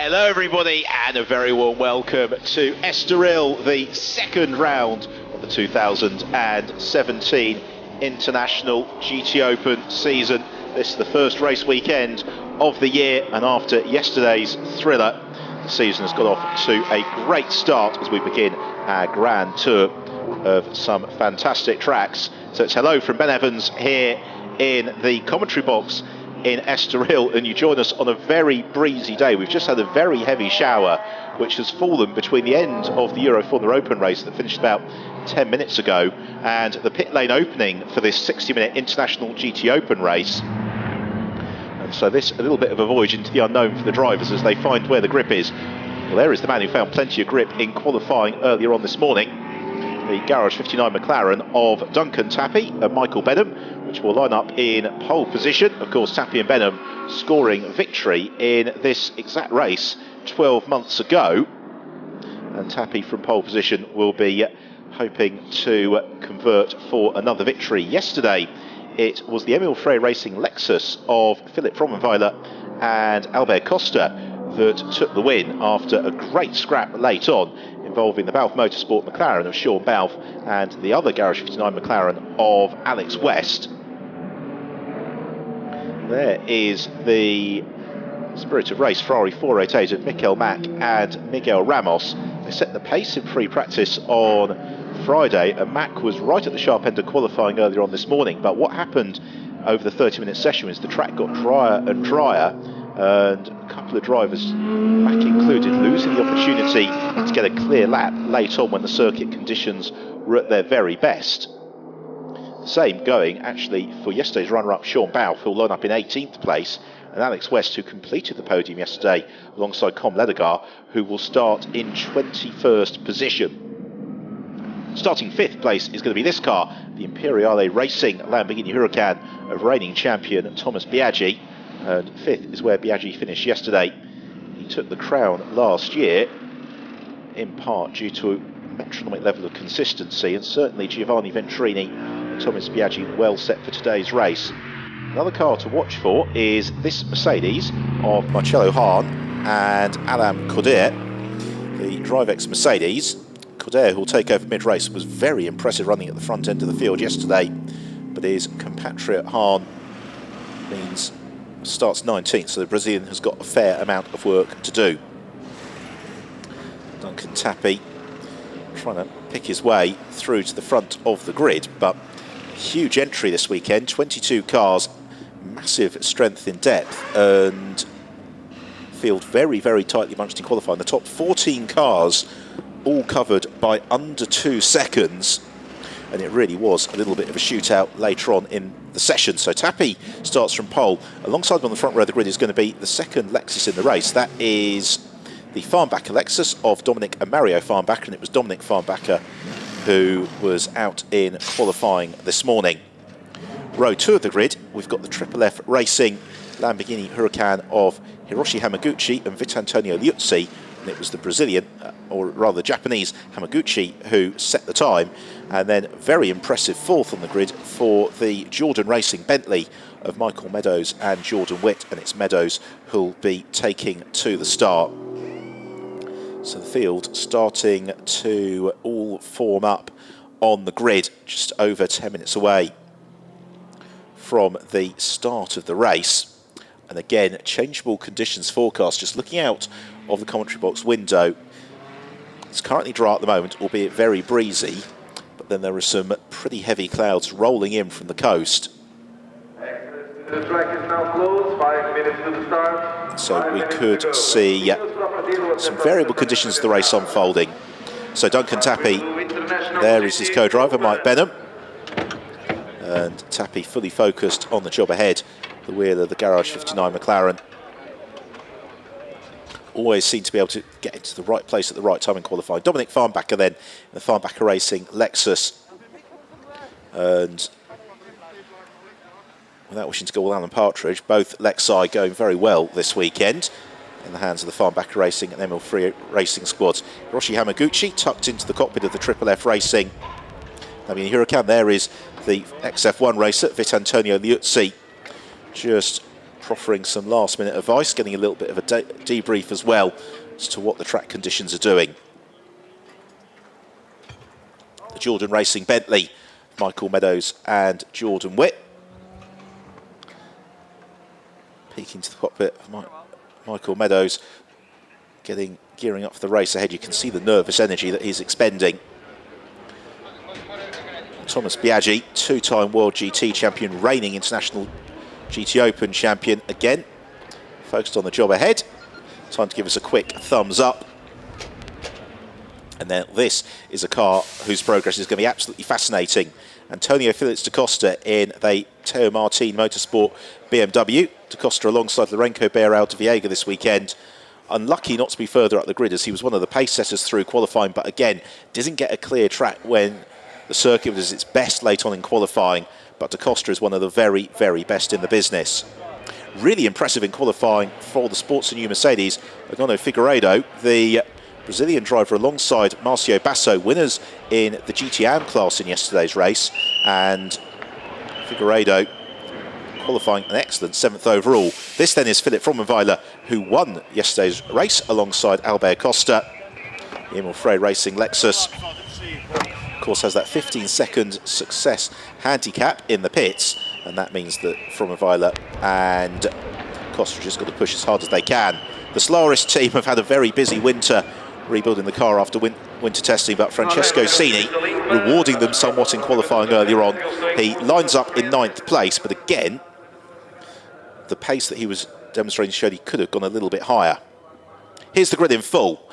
Hello everybody and a very warm welcome to Estoril, the second round of the 2017 International GTOpen season. This is the first race weekend of the year, and after yesterday's thriller, the season has got off to a great start as we begin our grand tour of some fantastic tracks. So it's hello from Ben Evans here in the commentary box in Estoril, and you join us on a very breezy day. We've just had a very heavy shower which has fallen between the end of the Euro Formula Open race that finished about 10 minutes ago and the pit lane opening for this 60-minute International GT Open race. And so this a little bit of a voyage into the unknown for the drivers as they find where the grip is. Well, there is the man who found plenty of grip in qualifying earlier on this morning, the Garage 59 McLaren of Duncan Tappy and Michael Benham, which will line up in pole position. Of course, Tappy and Benham scoring victory in this exact race 12 months ago. And Tappy from pole position will be hoping to convert for another victory. Yesterday, it was the Emil Frey Racing Lexus of Philip Frommenweiler and Albert Costa that took the win after a great scrap late on, involving the Balfe Motorsport McLaren of Sean Balfe and the other Garage 59 McLaren of Alex West. There is the Spirit of Race Ferrari 488 of Mikel Mack and Miguel Ramos. They set the pace in free practice on Friday, and Mack was right at the sharp end of qualifying earlier on this morning. But what happened over the 30-minute session is the track got drier and drier, and a couple of drivers, Mack included, losing the opportunity to get a clear lap late on when the circuit conditions were at their very best. Same going actually for yesterday's runner-up Sean Balfe, who'll line up in 18th place, and Alex West, who completed the podium yesterday alongside Com Ledegar, who will start in 21st position. Starting 5th place is going to be this car, the Imperiale Racing Lamborghini Huracan of reigning champion Thomas Biaggi, and 5th is where Biaggi finished yesterday. He took the crown last year, in part due to a metronomic level of consistency, and certainly Giovanni Ventrini and Thomas Biaggi well set for today's race. Another car to watch for is this Mercedes of Marcello Hahn and Alain Corder, the Drivex Mercedes. Corder, who will take over mid-race, was very impressive running at the front end of the field yesterday, but his compatriot Hahn means starts 19th, so the Brazilian has got a fair amount of work to do. Duncan Tappy trying to pick his way through to the front of the grid, but huge entry this weekend, 22 cars, massive strength in depth, and field very, very tightly bunched in qualifying. The top 14 cars all covered by under 2 seconds, and it really was a little bit of a shootout later on in the session. So Tappy starts from pole. Alongside him on the front row of the grid is going to be the second Lexus in the race. That is the Farnbacher Lexus of Dominic and Mario Farnbacher, and it was Dominic Farnbacher who was out in qualifying this morning. Row 2 of the grid, we've got the Triple F Racing Lamborghini Huracan of Hiroshi Hamaguchi and Vitantonio Liuzzi, and it was the Brazilian, or rather Japanese, Hamaguchi who set the time. And then very impressive 4th on the grid for the Jordan Racing Bentley of Michael Meadows and Jordan Witt, and it's Meadows who'll be taking to the start. So the field starting to all form up on the grid, just over 10 minutes away from the start of the race. And again, changeable conditions forecast. Just looking out of the commentary box window, it's currently dry at the moment, albeit very breezy, but then there are some pretty heavy clouds rolling in from the coast. The track is now closed, 5 minutes to the start. So we could see some variable conditions of the race unfolding. So Duncan Tappy, there is his co-driver Mike Benham, and Tappy fully focused on the job ahead, the wheel of the Garage 59 McLaren. Always seem to be able to get into the right place at the right time in qualifying. Dominic Farnbacher then, in the Farnbacher Racing Lexus. And without wishing to go all Alan Partridge, both Lexi going very well this weekend in the hands of the Farnbacher Racing and Emil Frey Racing squads. Hiroshi Hamaguchi tucked into the cockpit of the Triple F Racing. I mean, Huracan, there is the XF1 racer, Vitantonio Liuzzi, just proffering some last-minute advice, getting a little bit of a debrief as well as to what the track conditions are doing. The Jordan Racing Bentley, Michael Meadows and Jordan Witt. Peeking to the cockpit of Michael Meadows, gearing up for the race ahead. You can see the nervous energy that he's expending. Thomas Biaggi, two-time World GT champion, reigning international GTOpen champion again. Focused on the job ahead. Time to give us a quick thumbs up. And then this is a car whose progress is going to be absolutely fascinating. Antonio Felix da Costa in the Aston Martin Motorsport BMW. Da Costa alongside Lourenco Beirao de Viega this weekend. Unlucky not to be further up the grid, as he was one of the pace setters through qualifying, but again, didn't get a clear track when the circuit was its best late on in qualifying. But Da Costa is one of the very, very best in the business. Really impressive in qualifying for the Sports and New Mercedes. Agano Figueiredo, the Brazilian driver alongside Marcio Basso, winners in the GTOpen class in yesterday's race, and Figueiredo qualifying an excellent 7th overall. This then is Philip Frommenweiler, who won yesterday's race alongside Albert Costa. Emil Frey racing Lexus, of course, has that 15-second success handicap in the pits, and that means that Frommenweiler and Costa just got to push as hard as they can. The Solaris team have had a very busy winter rebuilding the car after winter testing, but Francesco Cini rewarding them somewhat in qualifying earlier on. He lines up in 9th place, but again, the pace that he was demonstrating showed he could have gone a little bit higher. Here's the grid in full,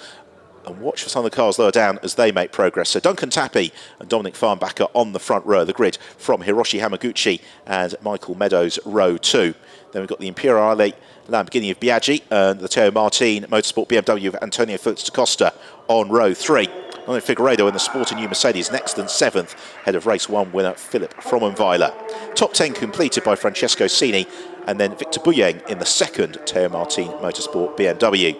and watch for some of the cars lower down as they make progress. So Duncan Tappy and Dominic Farnbacher on the front row of the grid from Hiroshi Hamaguchi and Michael Meadows, row 2. Then we've got the Imperiale Lamborghini of Biaggi and the Aston Martin Motorsport BMW of Antonio Felix da Costa on row 3. Dominic Figueiredo in the Sport and New Mercedes, an excellent 7th, ahead of race 1 winner Philip Frommenweiler. Top 10 completed by Francesco Cini, and then Victor Buyeng in the 2nd Aston Martin Motorsport BMW.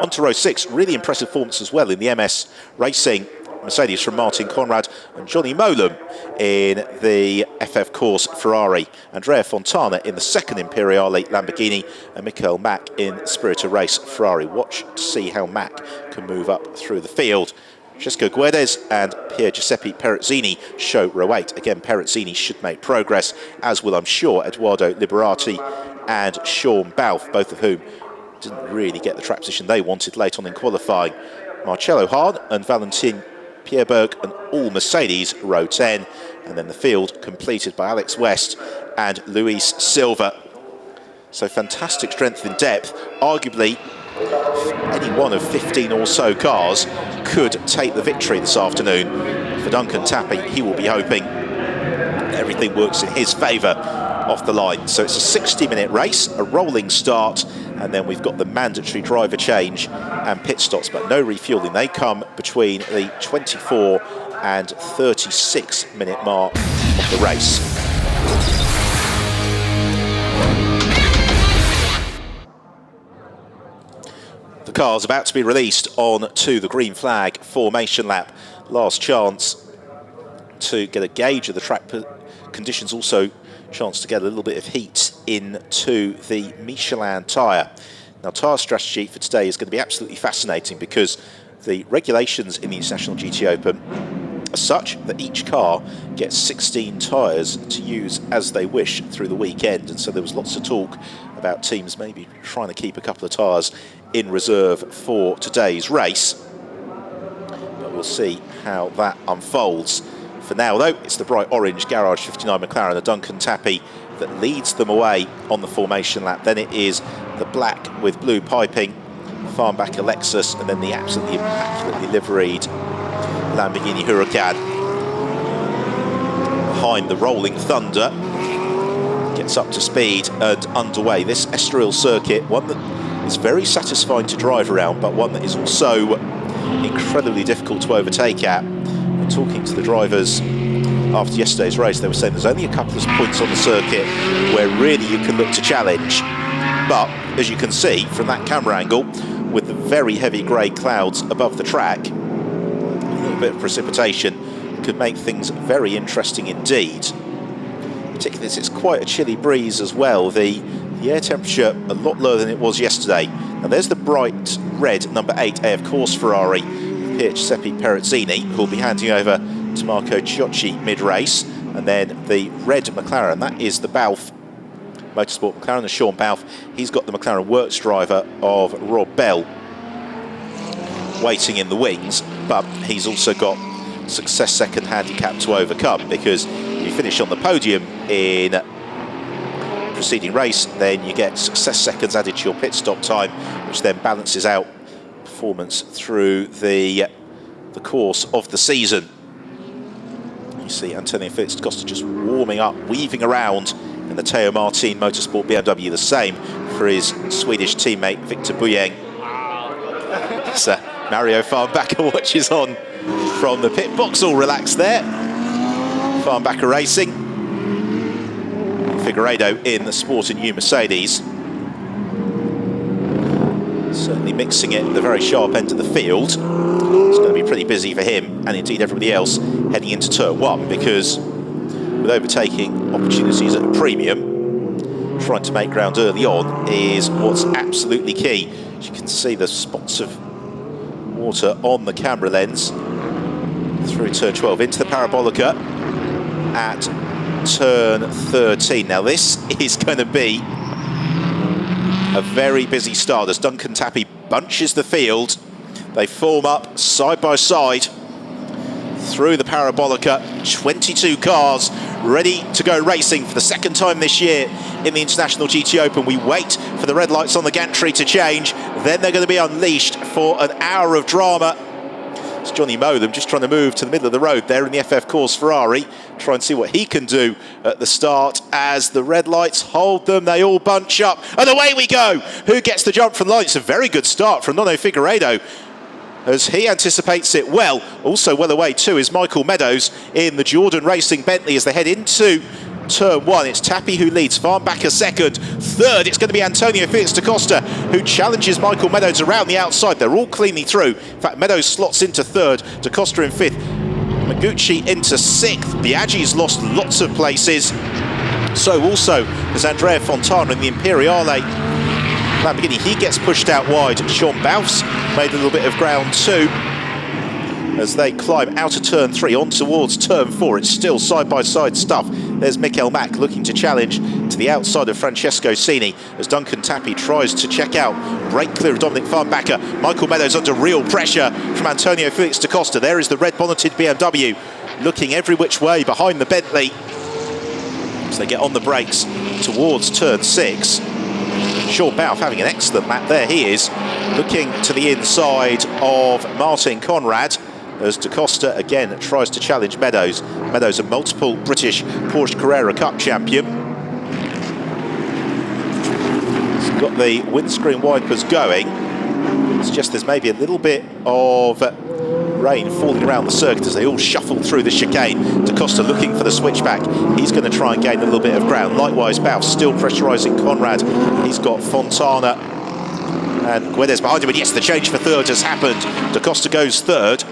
On to row 6, really impressive performance as well in the MS Racing Mercedes from Martin Conrad and Johnny Molam in the FF Corse Ferrari. Andrea Fontana in the 2nd Imperiale Lamborghini, and Michael Mack in Spirit of Race Ferrari. Watch to see how Mack can move up through the field. Francesco Guedes and Pier Giuseppe Perezzini show row 8. Again, Perezzini should make progress, as will, I'm sure, Edoardo Liberati and Sean Balfe, both of whom didn't really get the track position they wanted late on in qualifying. Marcello Hahn and Valentin Pierberg and all Mercedes, row 10. And then the field completed by Alex West and Luis Silva. So fantastic strength in depth. Arguably, any one of 15 or so cars could take the victory this afternoon. For Duncan Tappy, he will be hoping everything works in his favour off the line. So it's a 60-minute race, a rolling start, and then we've got the mandatory driver change and pit stops, but no refuelling. They come between the 24 and 36-minute mark of the race. The car's about to be released on to the green flag formation lap. Last chance to get a gauge of the track conditions, also chance to get a little bit of heat into the Michelin tyre. Now, tyre strategy for today is going to be absolutely fascinating, because the regulations in the International GTOpen are such that each car gets 16 tyres to use as they wish through the weekend, and so there was lots of talk about teams maybe trying to keep a couple of tyres in reserve for today's race, but we'll see how that unfolds. For now, though, it's the bright orange Garage 59 McLaren, the Duncan Tappy, that leads them away on the formation lap. Then it is the black with blue piping Farnbacher Lexus, and then the absolutely immaculately liveried Lamborghini Huracan. Behind, the Rolling Thunder gets up to speed and underway. This Estoril circuit, one that is very satisfying to drive around, but one that is also incredibly difficult to overtake at. And talking to the drivers after yesterday's race, they were saying there's only a couple of points on the circuit where really you can look to challenge. But as you can see from that camera angle, with the very heavy grey clouds above the track, a little bit of precipitation could make things very interesting indeed. Particularly as it's quite quite a chilly breeze as well. The air temperature a lot lower than it was yesterday. Now there's the bright red number 8 AF Corse Ferrari, Giuseppe Perezzini, who will be handing over to Marco Ciocci mid-race. And then the red McLaren, that is the Balfe Motorsport McLaren, and Sean Balfe, he's got the McLaren works driver of Rob Bell waiting in the wings, but he's also got success second handicap to overcome, because if you finish on the podium in preceding race, then you get success seconds added to your pit stop time, which then balances out performance through the course of the season. You see Antonio Felix da Costa just warming up, weaving around in the Aston Martin Motorsport BMW, the same for his Swedish teammate Victor Buyeng. So Mario Farnbacher watches on from the pit box, all relaxed there. Farnbacher racing. Figueiredo in the Sport and New Mercedes. Certainly mixing it at the very sharp end of the field. It's going to be pretty busy for him, and indeed everybody else, heading into turn 1, because with overtaking opportunities at a premium, trying to make ground early on is what's absolutely key. As you can see, the spots of water on the camera lens through turn 12 into the Parabolica at turn 13. Now this is going to be a very busy start as Duncan Tappy bunches the field. They form up side by side through the Parabolica. 22 cars ready to go racing for the second time this year in the International GTOpen. We wait for the red lights on the gantry to change, then they're going to be unleashed for an hour of drama. It's Johnny Motham just trying to move to the middle of the road there in the FF Corse Ferrari, try and see what he can do at the start as the red lights hold them. They all bunch up and away we go. Who gets the jump from the line? It's a very good start from Nono Figueiredo as he anticipates it well. Also well away too is Michael Meadows in the Jordan Racing Bentley as they head into turn 1. It's Tappy who leads, Farnbacher second. Third, it's going to be Antonio Felix da Costa who challenges Michael Meadows around the outside. They're all cleanly through. In fact, Meadows slots into third, da Costa in fifth, Magucci into sixth. Biaggi's lost lots of places. So also there's Andrea Fontana in the Imperiale Lamborghini. He gets pushed out wide. Sean Balfe's made a little bit of ground too as they climb out of turn 3 on towards turn 4. It's still side-by-side stuff. There's Mikel Mack looking to challenge to the outside of Francesco Cini as Duncan Tappy tries to check out. Break clear of Dominic Farnbacher. Michael Meadows under real pressure from Antonio Felix da Costa. There is the red-bonneted BMW looking every which way behind the Bentley as they get on the brakes towards turn 6. Sean Balfe having an excellent lap there. He is looking to the inside of Martin Conrad as da Costa again tries to challenge Meadows. Meadows, a multiple British Porsche Carrera Cup champion. He's got the windscreen wipers going. It's just there's maybe a little bit of rain falling around the circuit as they all shuffle through the chicane. Da Costa looking for the switchback. He's going to try and gain a little bit of ground. Likewise, Balfe still pressurising Conrad. He's got Fontana and Guedes behind him. And yes, the change for third has happened. Da Costa goes third.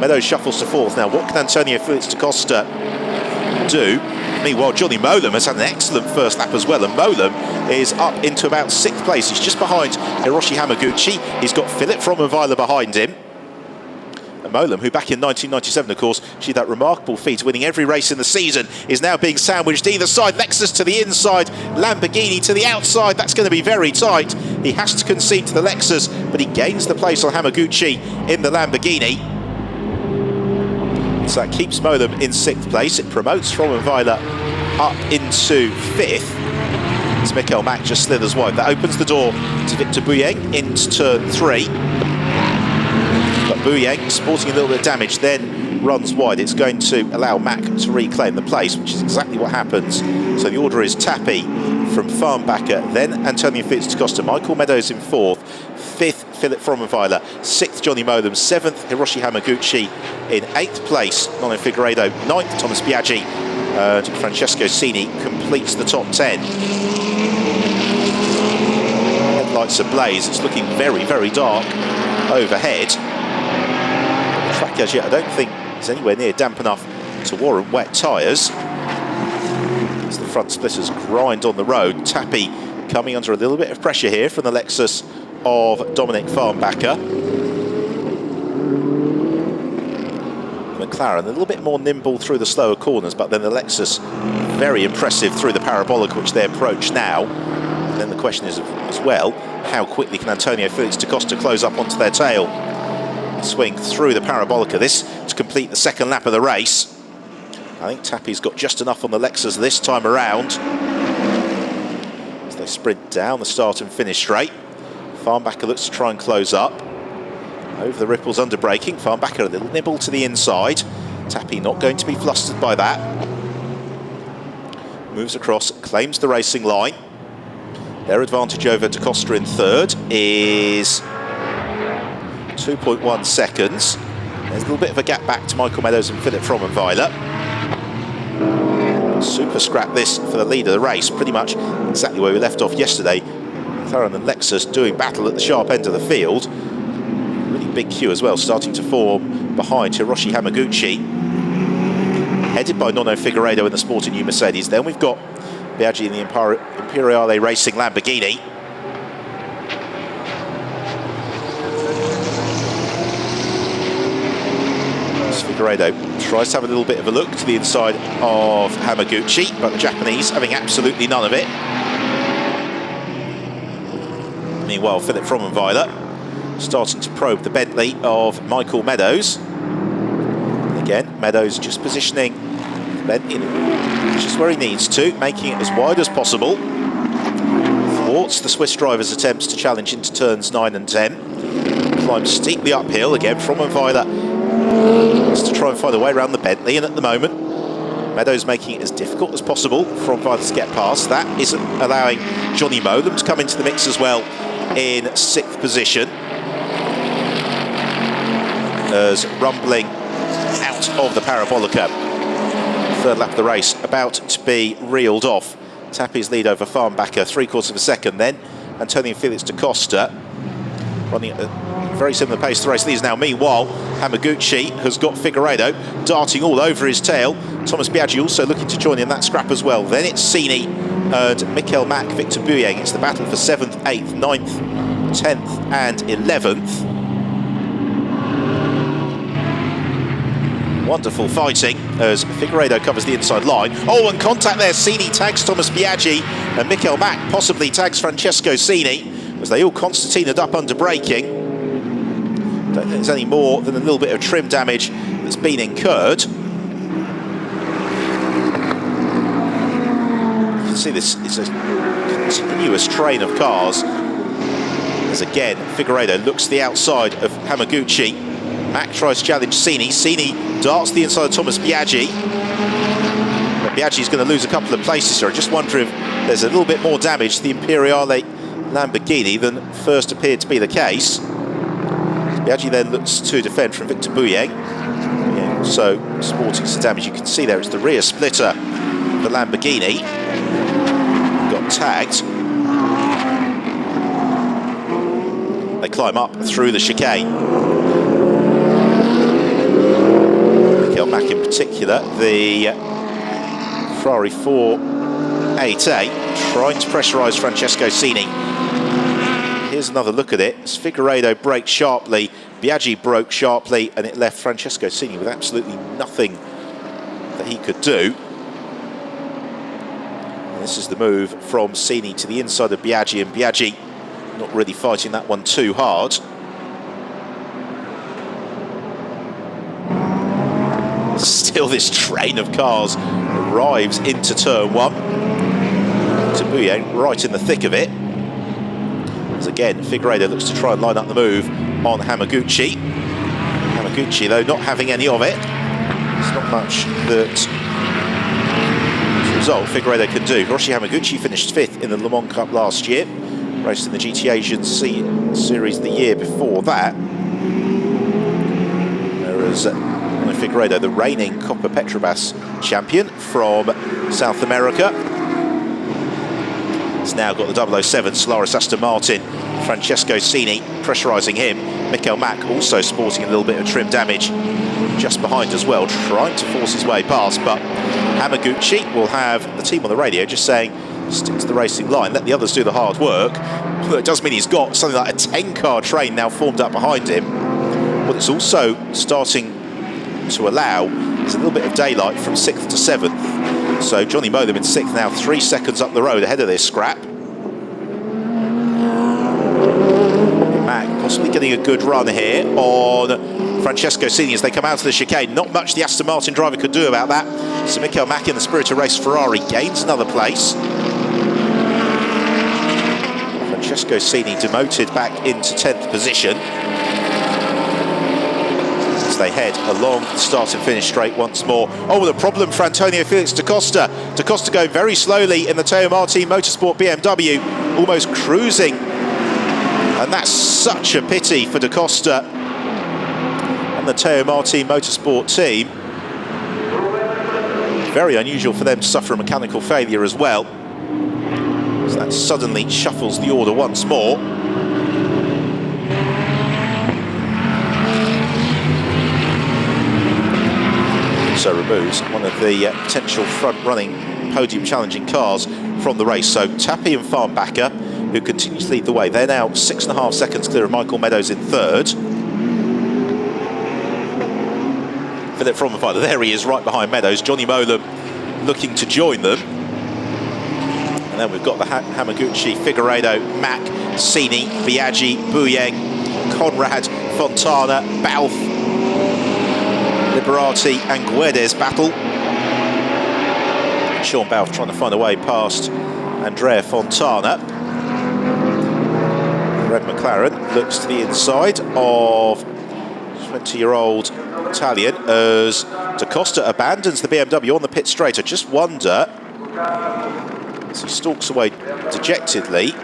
Meadows shuffles to fourth. Now, what can Antonio Felix da Costa do? Meanwhile, Johnny Motham has had an excellent first lap as well, and Motham is up into about 6th place. He's just behind Hiroshi Hamaguchi. He's got Philip Frommenweiler behind him. And Motham, who back in 1997, of course, achieved that remarkable feat, winning every race in the season, is now being sandwiched either side. Lexus to the inside, Lamborghini to the outside. That's going to be very tight. He has to concede to the Lexus, but he gains the place on Hamaguchi in the Lamborghini. So that keeps Motham in 6th place. It promotes Frommenweiler up into 5th. As Mikel Mack just slithers wide. That opens the door to Victor Buyeng into turn 3. But Buyeng, sporting a little bit of damage, then runs wide. It's going to allow Mack to reclaim the place, which is exactly what happens. So the order is Tappy from Farnbacher, then Antonio Felix da Costa, Michael Meadows in 4th, 5th Philip Frommenweiler, 6th Johnny Motham, 7th Hiroshi Hamaguchi, in 8th place Nono Figueiredo, 9th Thomas Biaggi, and Francesco Cini completes the top 10. Headlights ablaze. It's looking very, very dark overhead. The track as yet I don't think is anywhere near damp enough to warrant wet tyres. as the front splitters grind on the road. Tapi coming under a little bit of pressure here from the Lexus of Dominic Farnbacher. McLaren a little bit more nimble through the slower corners, but then the Lexus very impressive through the parabolic, which they approach now. And then the question is as well, how quickly can Antonio Felix da Costa close up onto their tail? Swing through the parabolica, this to complete the second lap of the race. I think Tapi's got just enough on the Lexus this time around as they sprint down the start and finish straight. Farnbacher looks to try and close up. Over the ripples under braking, Farnbacher a little nibble to the inside. Tapi not going to be flustered by that. Moves across, claims the racing line. Their advantage over da Costa in third is 2.1 seconds. There's a little bit of a gap back to Michael Meadows and Philip Frommenweiler. Super scrap this for the lead of the race, pretty much exactly where we left off yesterday. McLaren and Lexus doing battle at the sharp end of the field. Really big queue as well, starting to form behind Hiroshi Hamaguchi, headed by Nono Figueiredo in the sporting new Mercedes. Then we've got Biaggi in the Imperiale Racing Lamborghini. Figueiredo tries to have a little bit of a look to the inside of Hamaguchi, but the Japanese having absolutely none of it. Meanwhile, Philip Frommenweiler starting to probe the Bentley of Michael Meadows. Again, Meadows just positioning the Bentley just where he needs to, making it as wide as possible. Thwarts the Swiss driver's attempts to challenge into turns 9 and 10. Climbs steeply uphill again. Frommenweiler to try and find a way around the Bentley, and at the moment Meadows making it as difficult as possible for Frommenweiler to get past. That isn't allowing Johnny Molam to come into the mix as well in 6th position, as rumbling out of the parabolica. Third lap of the race about to be reeled off. Tapi's lead over Farnbacher, 3/4 of a second. Then Antonio Felix da Costa running at a very similar pace to the race leaders now. Meanwhile, Hamaguchi has got Figueiredo darting all over his tail. Thomas Biaggi also looking to join in that scrap as well. Then it's Sini and Mikel Mack, Victor Buyeng. It's the battle for 7th, 8th, 9th, 10th and 11th. Wonderful fighting as Figueiredo covers the inside line. Oh, and contact there. Sini tags Thomas Biaggi and Mikel Mack possibly tags Francesco Sini as they all concertinaed up under braking. Don't think there's any more than a little bit of trim damage that's been incurred. You can see this is a continuous train of cars as again Figueiredo looks to the outside of Hamaguchi. Mack tries to challenge Sini. Sini darts the inside of Thomas Biaggi. But Biaggi's going to lose a couple of places here. I just wonder if there's a little bit more damage to the Imperiale Lamborghini than first appeared to be the case. Biaggi then looks to defend from Victor Buyeng. So sporting some damage. You can see there it's the rear splitter, the Lamborghini. Got tagged. They climb up through the chicane. Mikel Mack in particular, the Ferrari 488, trying to pressurise Francesco Sini. Here's another look at it. As Figueiredo braked sharply, Biaggi broke sharply, and it left Francesco Sini with absolutely nothing that he could do. And this is the move from Sini to the inside of Biaggi, and Biaggi not really fighting that one too hard. Still this train of cars arrives into turn 1. To Buyeng right in the thick of it. As again, Figueiredo looks to try and line up the move on Hamaguchi. Hamaguchi, though, not having any of it. It's not much that, as a result, Figueiredo can do. Hiroshi Hamaguchi finished 5th in the Le Mans Cup last year. Raced in the GT Asian Series the year before that. Whereas Figueiredo, the reigning Copa Petrobras champion from South America. It's now got the 007 Solaris Aston Martin. Francesco Sini pressurising him. Mikel Mack also sporting a little bit of trim damage just behind as well, trying to force his way past, but Hamaguchi will have the team on the radio just saying, stick to the racing line, let the others do the hard work. But it does mean he's got something like a 10-car train now formed up behind him. What it's also starting to allow is a little bit of daylight from 6th to 7th. So Johnny Motham in 6th now, 3 seconds up the road ahead of this scrap. Mack possibly getting a good run here on Francesco Cini as they come out of the chicane. Not much the Aston Martin driver could do about that. So Mikel Mack, in the spirit of race Ferrari, gains another place. Francesco Cini demoted back into 10th position as they head along the start and finish straight once more. Oh, the problem for Antonio Felix da Costa. Da Costa going very slowly in the Teo Martin Motorsport BMW, almost cruising. And that's such a pity for da Costa and the Teo Martin Motorsport team. Very unusual for them to suffer a mechanical failure as well. So that suddenly shuffles the order once more. So removes one of the potential front-running podium-challenging cars from the race. So Tapie and Farnbacher, who continue to lead the way. They're now 6.5 seconds clear of Michael Meadows in 3rd. Philip Frommenweiler, there he is right behind Meadows. Johnny Motham looking to join them. And then we've got the Hamaguchi, Figueiredo, Mack, Cini, Biaggi, Bouyeng, Conrad, Fontana, Balfe, Liberati and Guedes battle. Sean Balfe trying to find a way past Andrea Fontana. Red McLaren looks to the inside of 20-year-old Italian as da Costa abandons the BMW on the pit straight. I just wonder, as he stalks away dejectedly,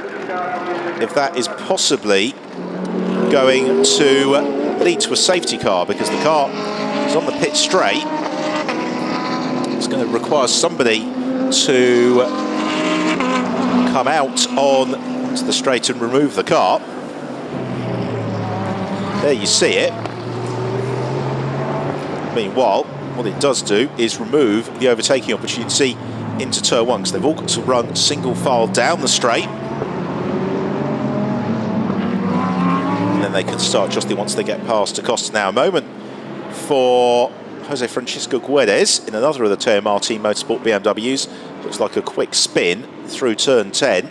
if that is possibly going to lead to a safety car, because the car is on the pit straight. It's going to require somebody to come out onto the straight and remove the car. There you see it. Meanwhile, what it does do is remove the overtaking opportunity into turn 1, because they've all got to run single file down the straight, and then they can start jostling once they get past da Costa. Now a moment for Jose Francisco Guedes in another of the Teo Martin Motorsport BMWs. Looks like a quick spin through turn 10.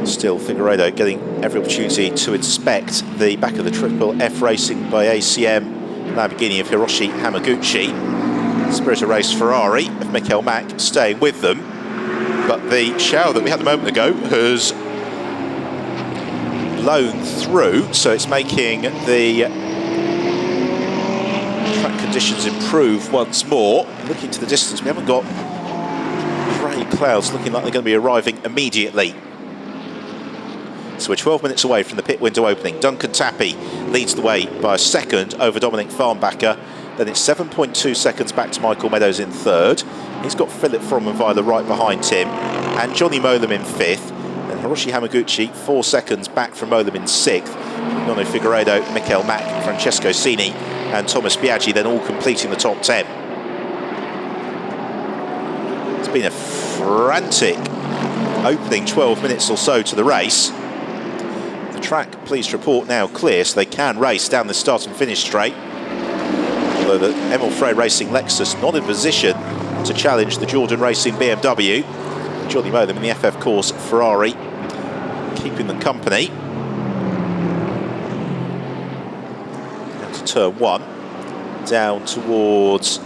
Still Figueiredo getting every opportunity to inspect the back of the Triple F Racing by ACM Lamborghini of Hiroshi Hamaguchi. Spirit of Race Ferrari of Mikel Mack staying with them. But the shower that we had a moment ago has blown through, so it's making the track conditions improve once more. Looking to the distance, we haven't got grey clouds looking like they're going to be arriving immediately. So we're 12 minutes away from the pit window opening. Duncan Tapie leads the way by a second over Dominic Farnbacher. Then it's 7.2 seconds back to Michael Meadows in 3rd. He's got Philip Frommenweiler right behind him, and Johnny Motham in 5th. And Hiroshi Hamaguchi 4 seconds back from Motham in 6th. Nono Figueiredo, Mikel Mack, Francesco Cini and Thomas Biaggi then all completing the top 10. It's been a frantic opening 12 minutes or so to the race. The track, pleased to report, now clear, so they can race down the start and finish straight. Although the Emil Frey Racing Lexus not in position to challenge the Jordan Racing BMW. Johnny Motham in the FF Corse Ferrari keeping them company. Down to turn 1, down towards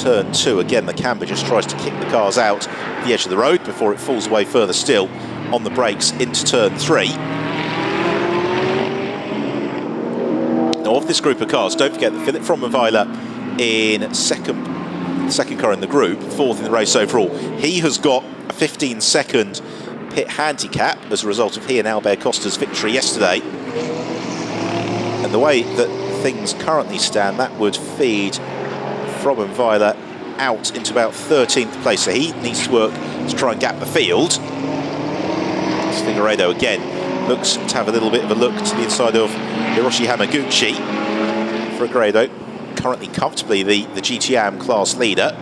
turn 2. Again, the camber just tries to kick the cars out the edge of the road before it falls away further still on the brakes into turn 3. Now, of this group of cars, don't forget that Philip Frommenweiler in second car in the group, 4th in the race overall. He has got a 15-second pit handicap as a result of he and Albert Costa's victory yesterday. And the way that things currently stand, that would feed Frommenweiler out into about 13th place, so he needs to work to try and gap the field. Figueiredo again looks to have a little bit of a look to the inside of Hiroshi Hamaguchi. Figueiredo currently comfortably the GTAM class leader.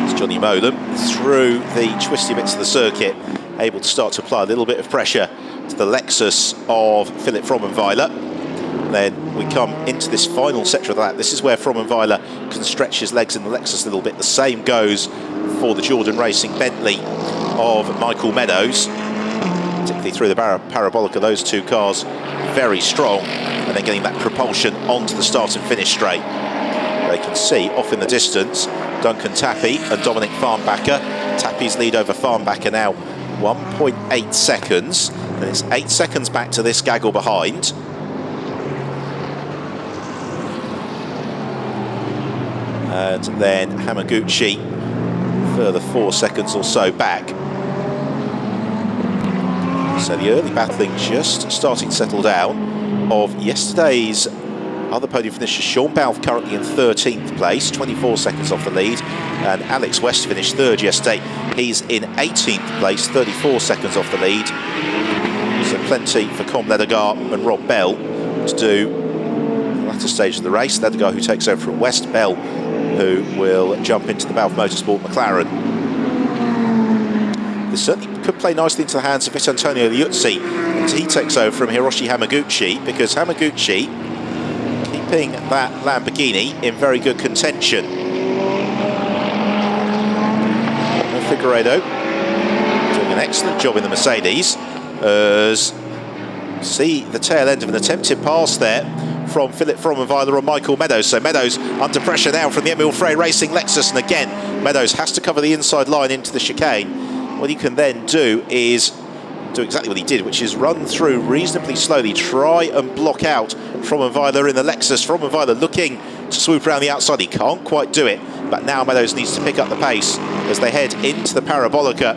It's Johnny Molam through the twisty bits of the circuit, able to start to apply a little bit of pressure to the Lexus of Philip Frommenweiler. Then we come into this final sector of that. This is where Frommenweiler can stretch his legs in the Lexus a little bit. The same goes for the Jordan Racing Bentley of Michael Meadows, particularly through the Parabolica. Those two cars very strong, and then getting that propulsion onto the start and finish straight. They can see off in the distance Duncan Tappy and Dominic Farnbacher. Tappy's lead over Farnbacher now 1.8 seconds, and it's 8 seconds back to this gaggle behind. And then Hamaguchi further 4 seconds or so back. So the early battling just starting to settle down. Of yesterday's other podium finishers, Sean Balfe currently in 13th place, 24 seconds off the lead, and Alex West finished third yesterday. He's in 18th place, 34 seconds off the lead. So plenty for Com Ledegar and Rob Bell to do in the latter stage of the race. Ledegar, who takes over from West, Bell, who will jump into the Balfe Motorsport McLaren. This certainly could play nicely into the hands of Vitantonio Liuzzi, and he takes over from Hiroshi Hamaguchi, because Hamaguchi keeping that Lamborghini in very good contention. Figueiredo doing an excellent job in the Mercedes, as see the tail end of an attempted pass there from Philip Frommenweiler on Michael Meadows. So Meadows under pressure now from the Emil Frey Racing Lexus, and again Meadows has to cover the inside line into the chicane. What he can then do is do exactly what he did, which is run through reasonably slowly, try and block out Frommenweiler in the Lexus. Frommenweiler looking to swoop around the outside, he can't quite do it, but now Meadows needs to pick up the pace as they head into the Parabolica.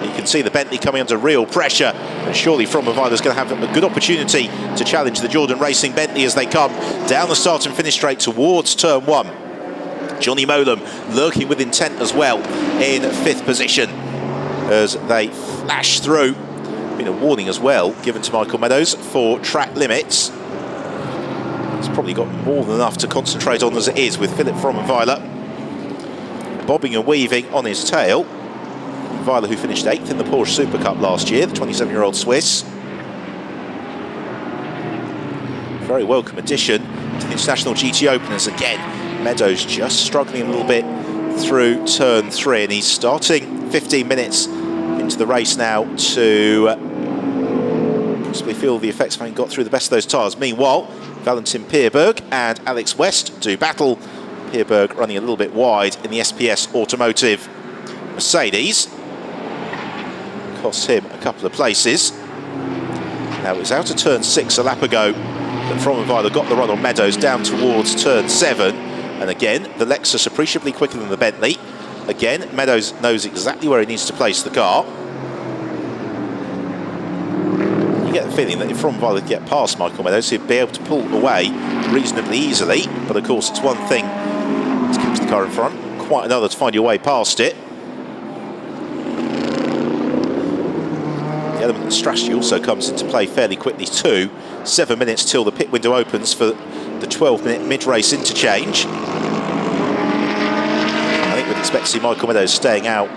You can see the Bentley coming under real pressure, and surely Frommenweiler's going to have a good opportunity to challenge the Jordan Racing Bentley as they come down the start and finish straight towards turn one. Johnny Molam lurking with intent as well in 5th position as they flash through. Been a warning as well given to Michael Meadows for track limits. He's probably got more than enough to concentrate on as it is, with Philip Frommenweiler bobbing and weaving on his tail. Weiler, who finished 8th in the Porsche Super Cup last year, the 27-year-old Swiss. Very welcome addition to the International GTOpen, as again Meadows just struggling a little bit through turn 3, and he's starting 15 minutes into the race now to possibly feel the effects of having got through the best of those tyres. Meanwhile, Valentin Pierberg and Alex West do battle. Pierberg running a little bit wide in the SPS Automotive Mercedes. Cost him a couple of places. Now it was out of turn 6 a lap ago that Frommenweiler got the run on Meadows down towards turn 7. And again, the Lexus appreciably quicker than the Bentley. Again, Meadows knows exactly where he needs to place the car. You get the feeling that if Frommenweiler could get past Michael Meadows, he'd be able to pull away reasonably easily. But of course, it's one thing to keep the car in front, quite another to find your way past it. The element of strategy also comes into play fairly quickly too. 7 minutes till the pit window opens for the 12-minute mid-race interchange. I think we'd expect to see Michael Meadows staying out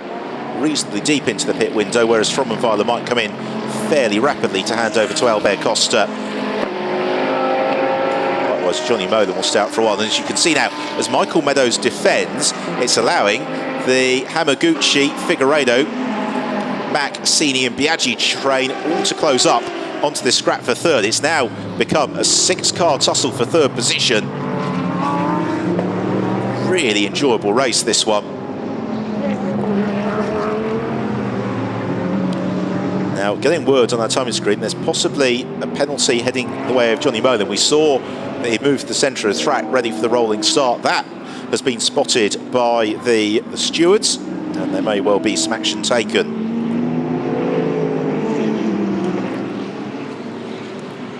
reasonably deep into the pit window, whereas Frommenweiler might come in fairly rapidly to hand over to Albert Costa. Likewise, Johnny Molam will stay out for a while. And as you can see now, as Michael Meadows defends, it's allowing the Hamaguchi, Figueiredo, Mack, Sini and Biaggi train all to close up onto this scrap for third. It's now become a 6-car tussle for third position. Really enjoyable race, this one. Now, getting word on our timing screen, there's possibly a penalty heading the way of Johnny Molam. We saw that he moved to the centre of the track, ready for the rolling start. That has been spotted by the stewards, and there may well be some action taken.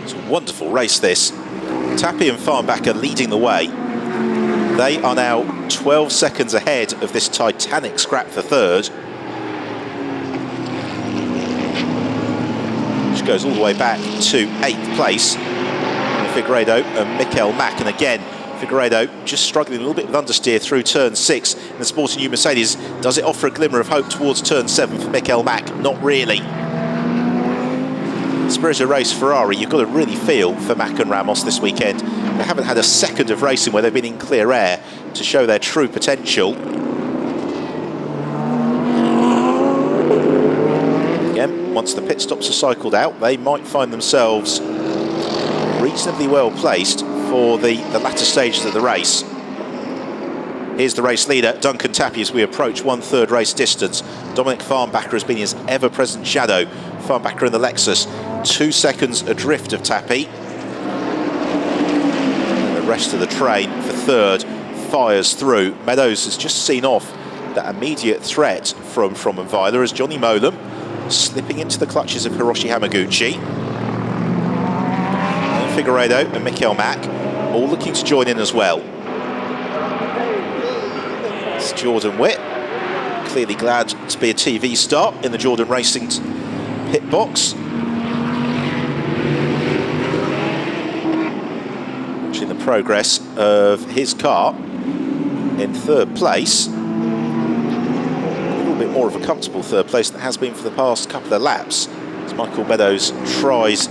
It's a wonderful race, this. Tapi and Farnbacher leading the way. They are now 12 seconds ahead of this titanic scrap for third, which goes all the way back to 8th place. Figueiredo and Mikel Mack, and again Figueiredo just struggling a little bit with understeer through turn 6. And the sporting new Mercedes, does it offer a glimmer of hope towards turn 7 for Mikel Mack? Not really. Spirit of race Ferrari, you've got to really feel for Mack and Ramos this weekend. They haven't had a second of racing where they've been in clear air to show their true potential. Again, once the pit stops are cycled out, they might find themselves reasonably well placed for the latter stages of the race. Here's the race leader, Duncan Tapi, as we approach 1/3 race distance. Dominic Farnbacher has been his ever-present shadow. Farnbacher in the Lexus, 2 seconds adrift of Tapi. And the rest of the train for third fires through. Meadows has just seen off that immediate threat from and Weiler as Johnny Molam slipping into the clutches of Hiroshi Hamaguchi. And Figueiredo and Mikel Mack all looking to join in as well. It's Jordan Witt, clearly glad to be a TV star in the Jordan Racing pit box. Watching the progress of his car in third place. A little bit more of a comfortable third place than it has been for the past couple of laps, as Michael Meadows tries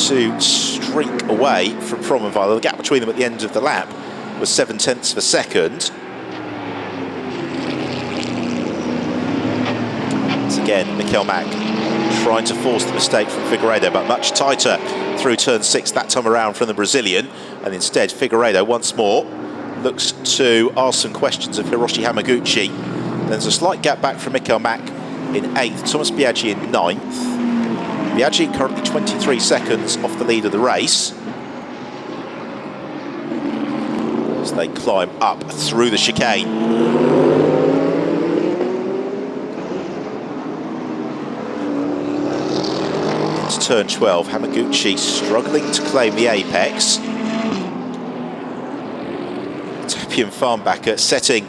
to streak away from Weiler. The gap between them at the end of the lap was 0.7 of a second. Once again, Mikel Mack trying to force the mistake from Figueiredo, but much tighter through turn 6 that time around from the Brazilian. And instead, Figueiredo once more looks to ask some questions of Hiroshi Hamaguchi. There's a slight gap back from Mikel Mack in 8th, Thomas Biaggi in 9th. Biaggi currently 23 seconds off the lead of the race as they climb up through the chicane. Into turn 12, Hamaguchi struggling to claim the apex. Tapi and Farnbacher setting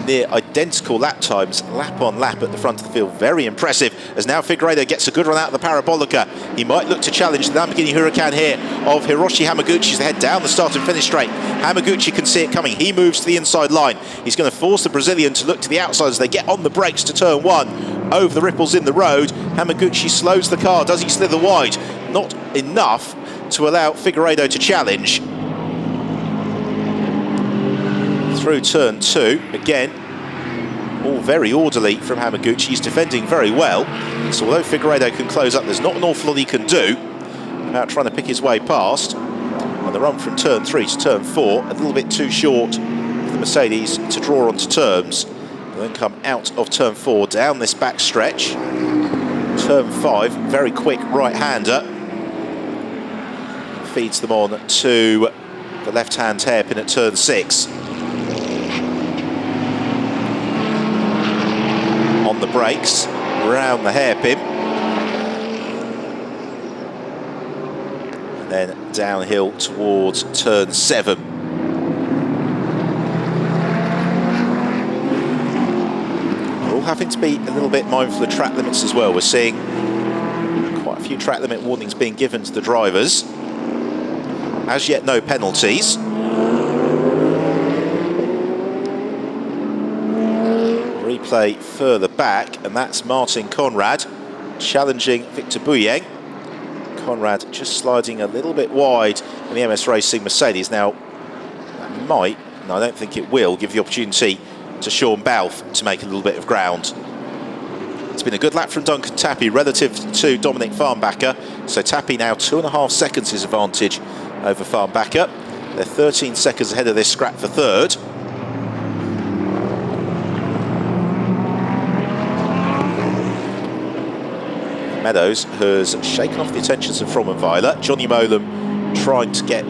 near identical lap times, lap on lap at the front of the field. Very impressive, as now Figueiredo gets a good run out of the Parabolica. He might look to challenge the Lamborghini Huracan here of Hiroshi Hamaguchi as they head down the start and finish straight. Hamaguchi can see it coming. He moves to the inside line. He's going to force the Brazilian to look to the outside as they get on the brakes to turn 1. Over the ripples in the road, Hamaguchi slows the car. Does he slither wide? Not enough to allow Figueiredo to challenge. Through turn 2, again, all very orderly from Hamaguchi. He's defending very well. So although Figueiredo can close up, there's not an awful lot he can do about trying to pick his way past. And the run from turn 3 to turn 4, a little bit too short for the Mercedes to draw onto terms. And then come out of turn 4, down this back stretch. Turn 5, very quick right-hander. Feeds them on to the left-hand hairpin at turn 6. On the brakes, round the hairpin. And then downhill towards turn 7. We're all having to be a little bit mindful of track limits as well. We're seeing quite a few track limit warnings being given to the drivers. As yet, no penalties. Replay further back, and that's Martin Conrad challenging Victor Buyeng. Conrad just sliding a little bit wide in the MS Racing Mercedes. Now, that might, no, I don't think it will, give the opportunity to Sean Balfe to make a little bit of ground. It's been a good lap from Duncan Tapi relative to Dominic Farnbacher. So Tapi now 2.5 seconds his advantage over Farnbacher. They're 13 seconds ahead of this scrap for third. Meadows has shaken off the attentions of Fromm and Weiler. Johnny Molam trying to get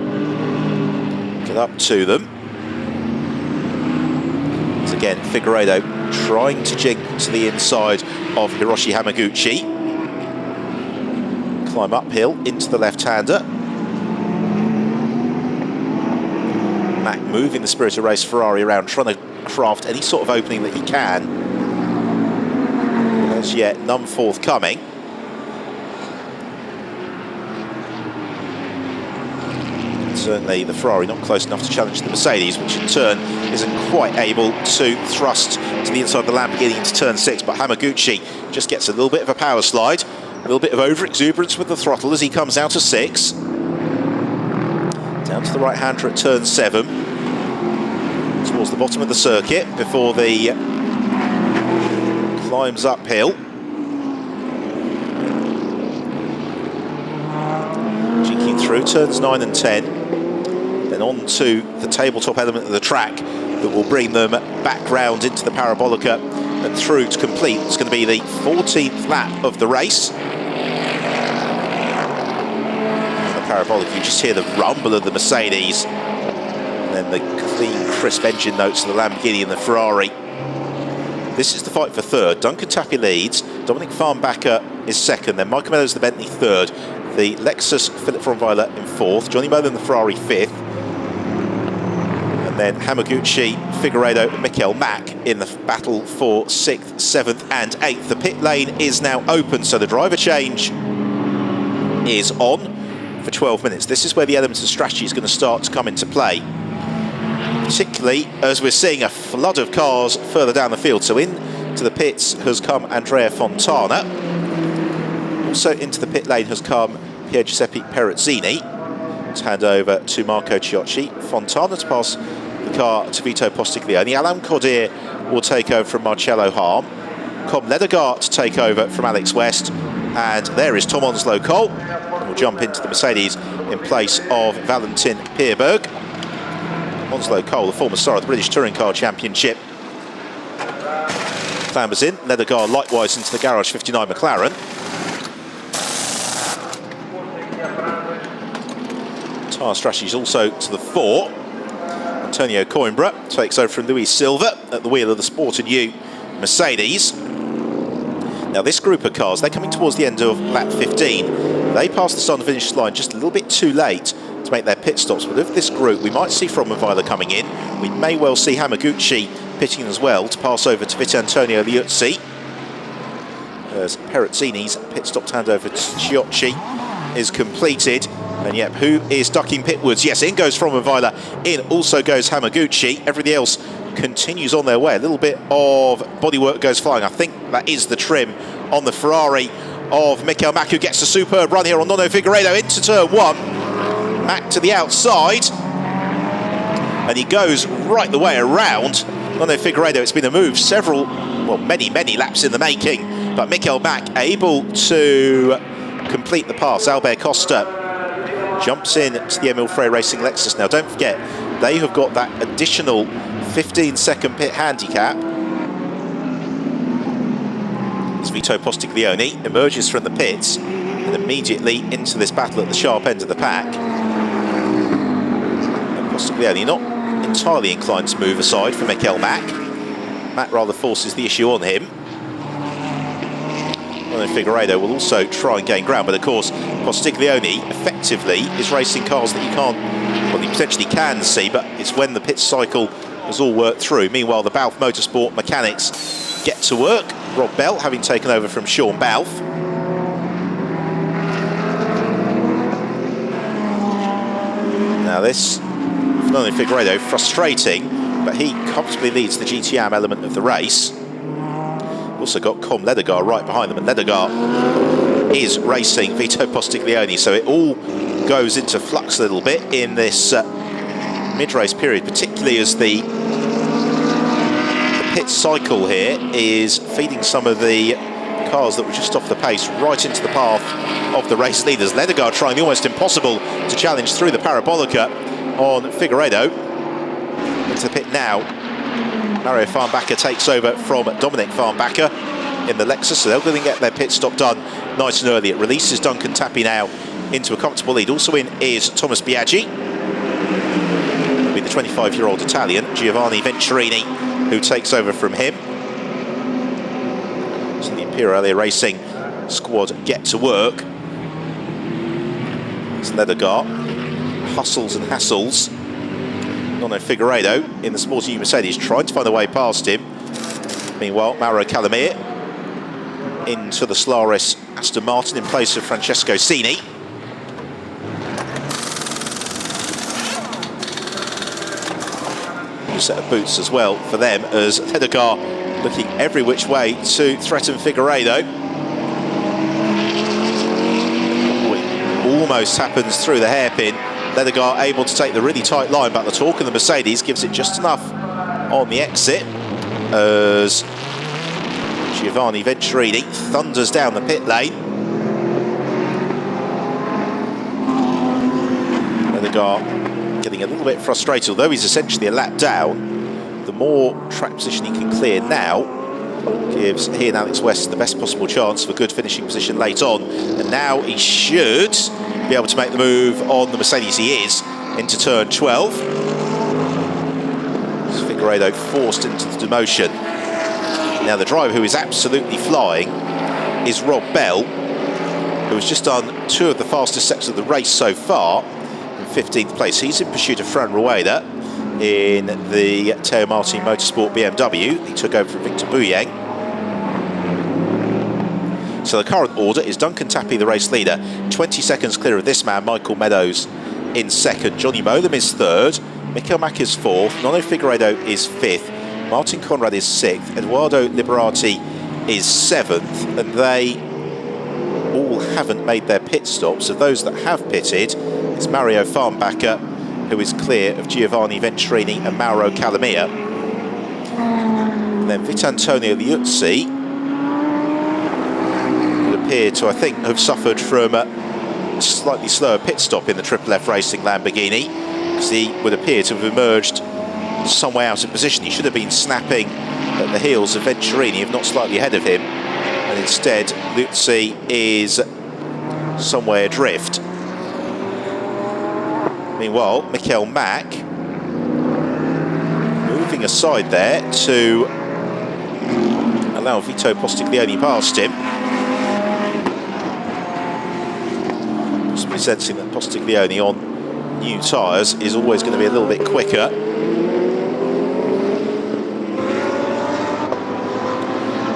up to them. As again, Figueiredo trying to jig to the inside of Hiroshi Hamaguchi. Climb uphill into the left-hander. Mack moving the Spirit of Race Ferrari around, trying to craft any sort of opening that he can. As yet, none forthcoming. Certainly the Ferrari not close enough to challenge the Mercedes, which in turn isn't quite able to thrust to the inside of the Lamborghini into turn 6, but Hamaguchi just gets a little bit of a power slide, a little bit of over-exuberance with the throttle as he comes out of 6. Down to the right-hander at turn 7, towards the bottom of the circuit before the climbs uphill. Jinking through turns 9 and 10. Then on to the tabletop element of the track that will bring them back round into the Parabolica and through to complete. It's going to be the 14th lap of the race. On the Parabolica, you just hear the rumble of the Mercedes and then the clean, crisp engine notes of the Lamborghini and the Ferrari. This is the fight for third. Duncan Tappy leads. Dominic Farnbacher is second. Then Michael Meadows, the Bentley, third. The Lexus, Philip Frohnweiler in fourth. Johnny Molan, the Ferrari, fifth. And then Hamaguchi, Figueiredo, and Mikael Mack in the battle for 6th, 7th and 8th. The pit lane is now open, so the driver change is on for 12 minutes. This is where the elements of strategy is going to start to come into play, particularly as we're seeing a flood of cars further down the field. So into the pits has come Andrea Fontana. Also into the pit lane has come Pier Giuseppe Perezzini to hand over to Marco Ciocci. Fontana to pass the car to Vito Postiglione. Alain Cordier will take over from Marcello Harm. Com Ledegaard to take over from Alex West. And there is Tom Onslow Cole. Will jump into the Mercedes in place of Valentin Pierberg. Onslow Cole, the former star of the British Touring Car Championship, clambers in. Ledegaard likewise into the Garage 59 McLaren. Tyre strategies also to the fore. Antonio Coimbra takes over from Luis Silva at the wheel of the Sport & U Mercedes. Now this group of cars, they're coming towards the end of lap 15. They pass the start and finish line just a little bit too late to make their pit stops, but of this group we might see Frohnweiler coming in. We may well see Hamaguchi pitting as well to pass over to Vitantonio Liuzzi. As Perezzini's pit stop handover to Ciocci is completed. And yep, who is ducking pitwards? Yes, in goes Frohnweiler, in also goes Hamaguchi. Everything else continues on their way. A little bit of bodywork goes flying. I think that is the trim on the Ferrari of Mikael Mack, who gets a superb run here on Nono Figueiredo into turn 1. Mack to the outside, and he goes right the way around Nono Figueiredo. It's been a move many laps in the making, but Mikael Mack able to complete the pass. Albert Costa jumps in to the Emil Frey Racing Lexus. Now don't forget, they have got that additional 15-second pit handicap. As Vito Postiglione emerges from the pits and immediately into this battle at the sharp end of the pack. And Postiglione not entirely inclined to move aside for Mikael Mack. Mack rather forces the issue on him. And Figueiredo will also try and gain ground, but of course Postiglione effectively is racing cars that you can't, well, you potentially can see, but it's when the pit cycle has all worked through. Meanwhile, the Balfe Motorsport mechanics get to work. Rob Bell having taken over from Sean Balfe. Now this, Fernando Figueiredo, frustrating, but he comfortably leads the GTAM element of the race. Also got Com Ledegaard right behind them, and Ledegaard is racing Vito Postiglione, so it all goes into flux a little bit in this mid-race period, particularly as the pit cycle here is feeding some of the cars that were just off the pace right into the path of the race leaders. Ledegaard trying the almost impossible to challenge through the Parabolica on Figueiredo. Into the pit now. Mario Farnbacher takes over from Dominic Farnbacher in the Lexus, so they're going to get their pit stop done nice and early. It releases Duncan Tappy now into a comfortable lead. Also in is Thomas Biaggi, with the 25-year-old Italian, Giovanni Venturini, who takes over from him. So the Imperiale Racing squad get to work. It's Ledegaard, hustles and hassles Nono Figueiredo in the Sporting Mercedes, trying to find a way past him. Meanwhile, Mauro Calamir into the Solaris Aston Martin in place of Francesco Cini. New set of boots as well for them, as Hedegaard looking every which way to threaten Figueiredo. Almost happens through the hairpin. Hedegaard able to take the really tight line, but the torque of the Mercedes gives it just enough on the exit as Giovanni Venturini thunders down the pit lane. Hedegaard getting a little bit frustrated, although he's essentially a lap down. The more track position he can clear now gives he and Alex West the best possible chance for good finishing position late on. And now he should be able to make the move on the Mercedes. He is into turn 12. Figueiredo forced into the demotion. Now the driver who is absolutely flying is Rob Bell, who has just done 2 of the fastest sections of the race so far in 15th place. He's in pursuit of Fran Rueda in the Teo Martin Motorsport BMW. He took over from Victor Bouyang. So the current order is Duncan Tappy, the race leader, 20 seconds clear of this man, Michael Meadows, in second. Johnny Molam is third. Mikel Mack is fourth. Nono Figueiredo is fifth. Martin Conrad is sixth. Eduardo Liberati is seventh. And they all haven't made their pit stops. Of those that have pitted, it's Mario Farnbacher, who is clear of Giovanni Venturini and Mauro Calamir. And then Vitantonio Liuzzi would appear to, I think, have suffered from a slightly slower pit stop in the Triple F Racing Lamborghini, because he would appear to have emerged some way out of position. He should have been snapping at the heels of Venturini, if not slightly ahead of him, and instead Liuzzi is somewhere adrift. Meanwhile, Mikel Mack moving aside there to allow Vito Postiglione past him. Possibly sensing that Postiglione on new tyres is always going to be a little bit quicker.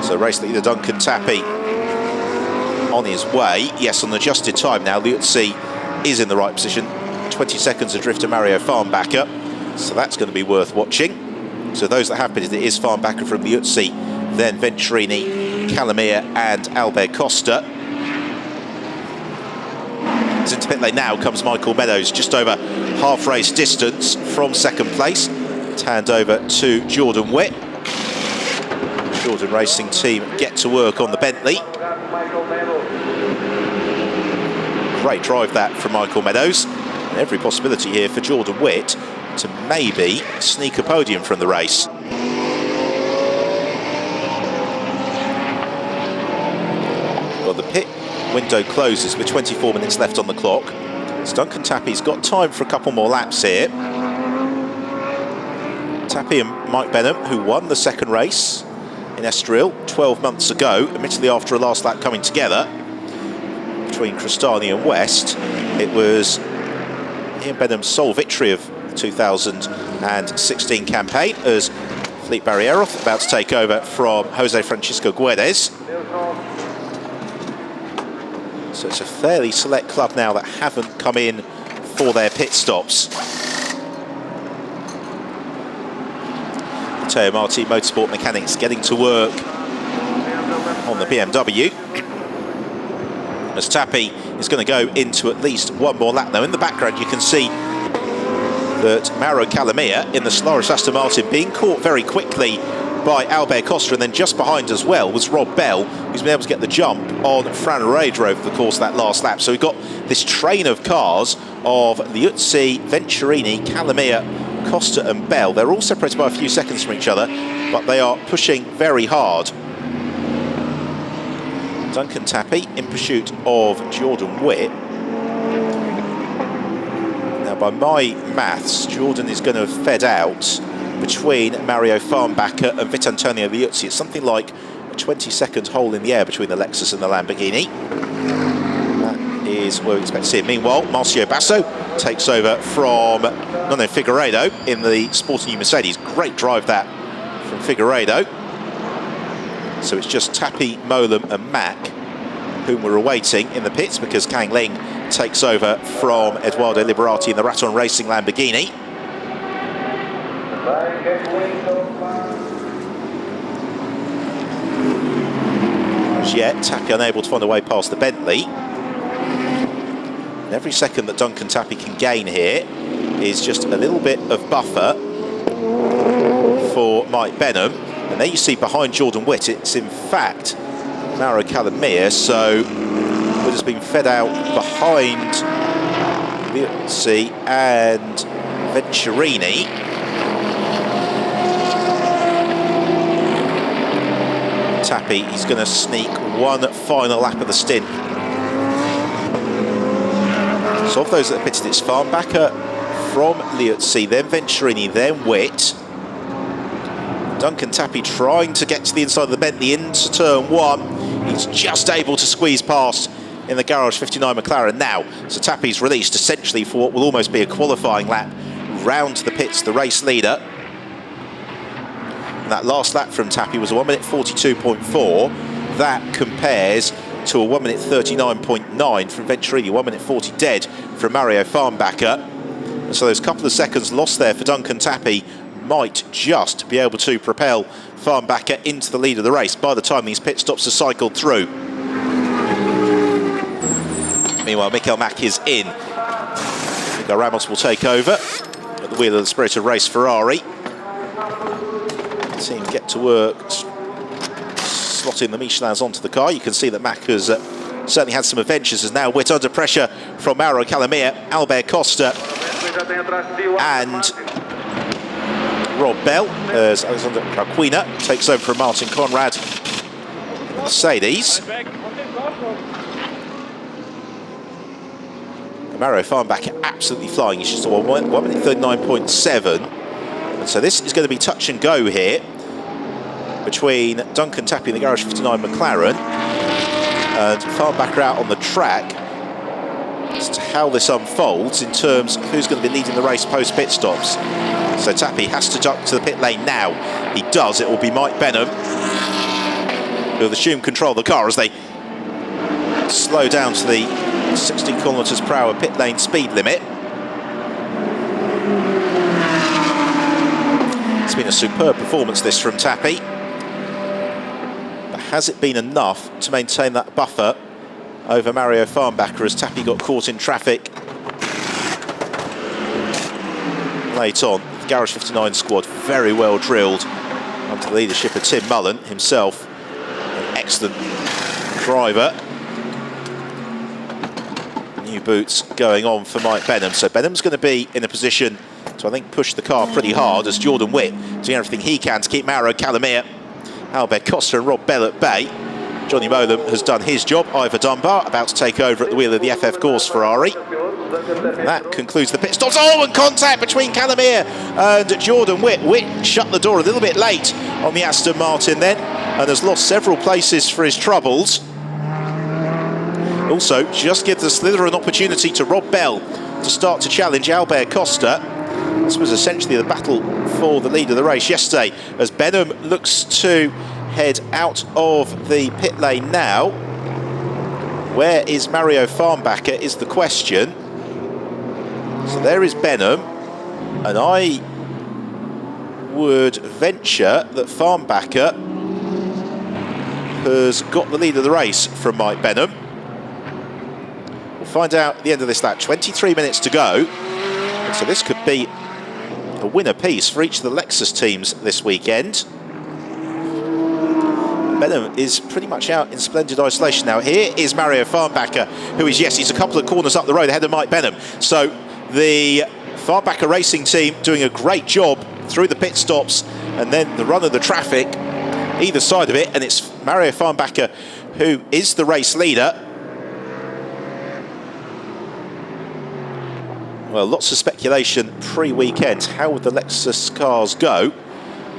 So race leader Duncan Tappy on his way. Yes, on adjusted time now. Liuzzi is in the right position. 20 seconds adrift to Mario Farnbacher, so that's going to be worth watching. So those that have pitted, it is Farnbacher from Liuzzi, then Venturini, Calamir and Albert Costa. As into pit lane now comes Michael Meadows, just over half race distance from second place. It's hand over to Jordan Witt. Jordan Racing team get to work on the Bentley. Great drive that from Michael Meadows. Every possibility here for Jordan Witt to maybe sneak a podium from the race. Well, the pit window closes with 24 minutes left on the clock. So Duncan Tappy's got time for a couple more laps here. Tappy and Mike Benham, who won the second race in Estoril 12 months ago, admittedly after a last lap coming together between Crestani and West. It was Ian Benham's sole victory of the 2016 campaign, as Felipe Barrieroth about to take over from Jose Francisco Guedes. So it's a fairly select club now that haven't come in for their pit stops. Teo Martin Motorsport mechanics getting to work on the BMW. As Tappy is going to go into at least one more lap. Now in the background you can see that Mauro Calamir in the Solaris Aston Martin being caught very quickly by Albert Costa, and then just behind as well was Rob Bell, who's been able to get the jump on Fran Rueda over the course of that last lap. So we've got this train of cars of Liuzzi, Venturini, Calamir, Costa and Bell. They're all separated by a few seconds from each other, but they are pushing very hard. Duncan Tappy in pursuit of Jordan Witt. Now by my maths, Jordan is going to have fed out between Mario Farnbacher and Vitantonio Liuzzi. It's something like a 20-second hole in the air between the Lexus and the Lamborghini. That is is where we expect to see it. Meanwhile, Marcio Basso takes over from Nuno Figueiredo in the Sporting New Mercedes. Great drive that from Figueiredo. So it's just Tapi, Molam and Mack whom we're awaiting in the pits, because Kang Ling takes over from Eduardo Liberati in the Ratón Racing Lamborghini. As yet, Tapi unable to find a way past the Bentley. And every second that Duncan Tapi can gain here is just a little bit of buffer for Mike Benham. And there you see behind Jordan Witt, it's in fact Mauro Calamia, so Witt has been fed out behind Liuzzi and Venturini. Tapi, he's going to sneak one final lap of the stint. So of those that have pitted, it's Farnbacher from Liuzzi, then Venturini, then Witt. Duncan Tapi trying to get to the inside of the Bentley into turn one. He's just able to squeeze past in the Garage 59 McLaren now. So Tapi's released essentially for what will almost be a qualifying lap round the pits, the race leader. And that last lap from Tapi was a 1 minute 42.4. That compares to a 1 minute 39.9 from Venturini, 1 minute 40 dead from Mario Farnbacher. And so those couple of seconds lost there for Duncan Tapi might just be able to propel Farnbacher into the lead of the race by the time these pit stops are cycled through. Meanwhile, Mikel Mack is in. Miguel Ramos will take over at the wheel of the Spirit of Race Ferrari. The team get to work slotting the Michelins onto the car. You can see that Mack has certainly had some adventures, as now Witt under pressure from Mauro Calamia, Albert Costa and Rob Bell, as Alexander Carquina takes over from Martin Conrad Mercedes. Mauro Farnbacher absolutely flying. He's just on 1 minute 39.7. And so this is going to be touch and go here between Duncan Tapi and the Garage 59 McLaren, and Farnbacher out on the track as to how this unfolds in terms of who's going to be leading the race post pit stops. So Tapi has to duck to the pit lane now. He does. It will be Mike Benham who'll assume control of the car as they slow down to the 60 kilometres per hour pit lane speed limit. It's been a superb performance this from Tapi. But has it been enough to maintain that buffer over Mario Farnbacher as Tapi got caught in traffic late on? The Garage 59 squad very well drilled under the leadership of Tim Mullen, himself an excellent driver. New boots going on for Mike Benham. So Benham's going to be in a position to, I think, push the car pretty hard, as Jordan Witt doing everything he can to keep Mauro Calamia, Albert Costa and Rob Bell at bay. Johnny Molam has done his job. Ivor Dunbar about to take over at the wheel of the FF Corse Ferrari. And that concludes the pit stops. Oh, and contact between Calamia and Jordan Witt. Witt shut the door a little bit late on the Aston Martin then, and has lost several places for his troubles. Also, just gives the slither an opportunity to Rob Bell to start to challenge Albert Costa. This was essentially the battle for the lead of the race yesterday, as Benham looks to head out of the pit lane now. Where is Mario Farnbacher is the question. So there is Benham, and I would venture that Farnbacher has got the lead of the race from Mike Benham. We'll find out at the end of this lap. 23 minutes to go. And so this could be a winner piece for each of the Lexus teams this weekend. Benham is pretty much out in splendid isolation now. Here is Mario Farnbacher, who is, yes, he's a couple of corners up the road ahead of Mike Benham. So the Farnbacher Racing team doing a great job through the pit stops and then the run of the traffic either side of it. And it's Mario Farnbacher who is the race leader. Well, lots of speculation pre-weekend. How would the Lexus cars go?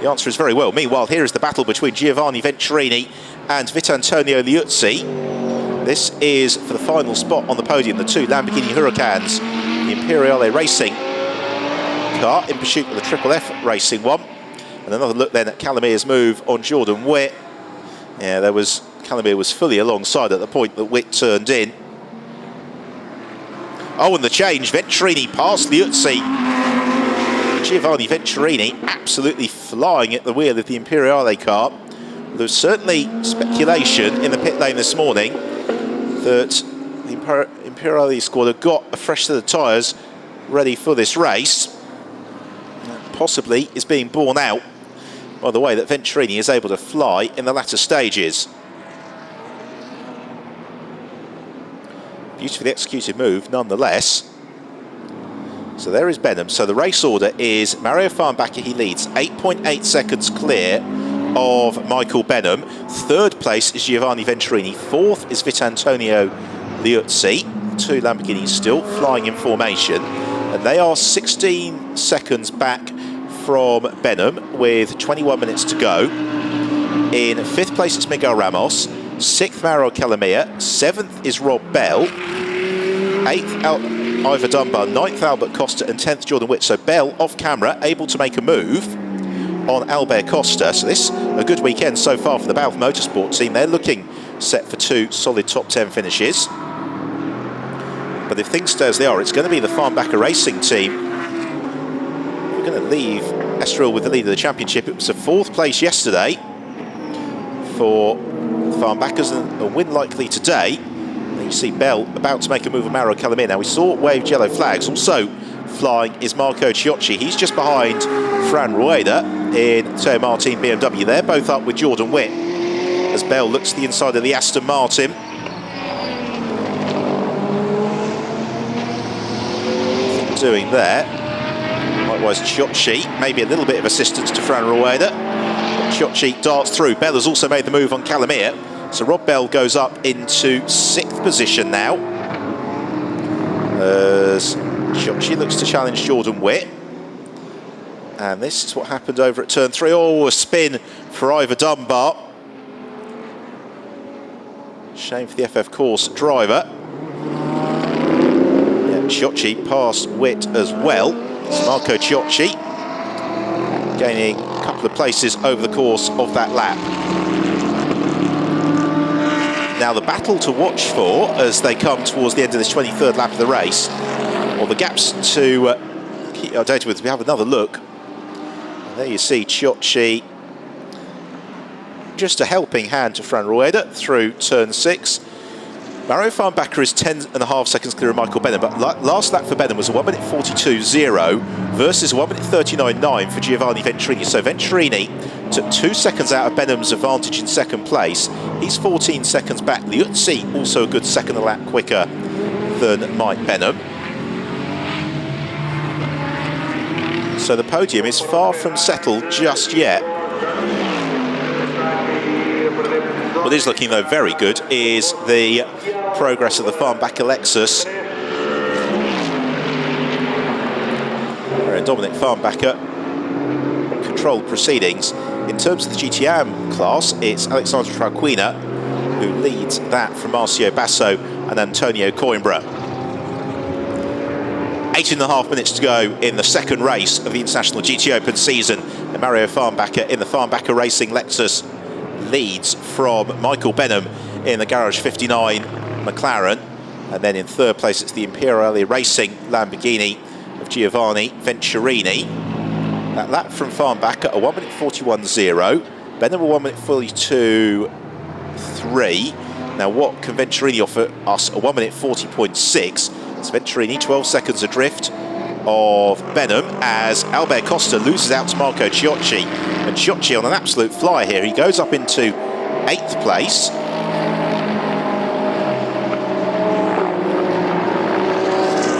The answer is very well. Meanwhile, here is the battle between Giovanni Venturini and Vitantonio Liuzzi. This is for the final spot on the podium, the two Lamborghini Huracans, the Imperiale Racing car in pursuit of the Triple F Racing one. And another look then at Calamir's move on Jordan Witt. Yeah, Calamir was fully alongside at the point that Witt turned in. Oh, and the change, Venturini past Liuzzi. Giovanni Venturini absolutely flying at the wheel of the Imperiale car. There was certainly speculation in the pit lane this morning that the Imperiale squad had got a fresh set of tyres ready for this race. That possibly is being borne out by the way that Venturini is able to fly in the latter stages. Beautifully executed move nonetheless. So there is Benham. So the race order is Mario Farnbacher, he leads 8.8 seconds clear of Michael Benham. Third place is Giovanni Venturini. Fourth is Vitantonio Liuzzi. Two Lamborghinis still flying in formation. And they are 16 seconds back from Benham with 21 minutes to go. In fifth place it's Miguel Ramos. Sixth, Mauro Calamia. Seventh is Rob Bell. Eighth, Ivor Dunbar. Ninth, Albert Costa. And 10th, Jordan Witt. So Bell off camera, able to make a move on Albert Costa. So this a good weekend so far for the Balfe Motorsport team. They're looking set for two solid top 10 finishes. But if things stay as they are, it's going to be the Farnbacher Racing team. We're going to leave Estoril with the lead of the championship. It was a fourth place yesterday for Farnbachers, and a win likely today. And you see Bell about to make a move of Mauro Calamir. Now we saw waved yellow flags. Also flying is Marco Ciocci. He's just behind Fran Rueda in Aston Martin BMW. They're both up with Jordan Witt as Bell looks to the inside of the Aston Martin. Doing there. Likewise Ciocci, maybe a little bit of assistance to Fran Rueda. Ciocci darts through. Bell has also made the move on Calamir. So Rob Bell goes up into 6th position now. As Ciocci looks to challenge Jordan Witt. And this is what happened over at turn 3. Oh, a spin for Ivor Dunbar. Shame for the FF Corse driver. Yeah, Ciocci past Witt as well. It's Marco Ciocci gaining a couple of places over the course of that lap. Now the battle to watch for as they come towards the end of this 23rd lap of the race, or the gaps to keep our data with. We have another look. And there you see Ciocci, just a helping hand to Fran Rueda through turn 6. Mario Farnbacher is 10.5 seconds clear of Michael Benham, but last lap for Benham was a 1 minute 42.0 versus a 1 minute 39.9 for Giovanni Venturini. So Venturini took 2 seconds out of Benham's advantage in second place. He's 14 seconds back. Liuzzi also a good second a lap quicker than Mike Benham. So the podium is far from settled just yet. What is looking though very good is the progress of the Farnbacher Lexus. And Dominic Farnbacher controlled proceedings. In terms of the GTOpen class, it's Alexandre Trauquina who leads that from Marcio Basso and Antonio Coimbra. 18.5 minutes to go in the second race of the International GTOpen season. And Mario Farnbacher in the Farnbacher Racing Lexus leads from Michael Benham in the Garage 59 McLaren. And then in third place it's the Imperiale Racing Lamborghini of Giovanni Venturini. That lap from Farnbacher, a 1 minute 41.0. Benham a 1 minute 42.3. Now what can Venturini offer us? A 1 minute 40.6. It's Venturini 12 seconds adrift of Benham as Albert Costa loses out to Marco Ciocci. And Ciocci on an absolute fly here. He goes up into 8th place.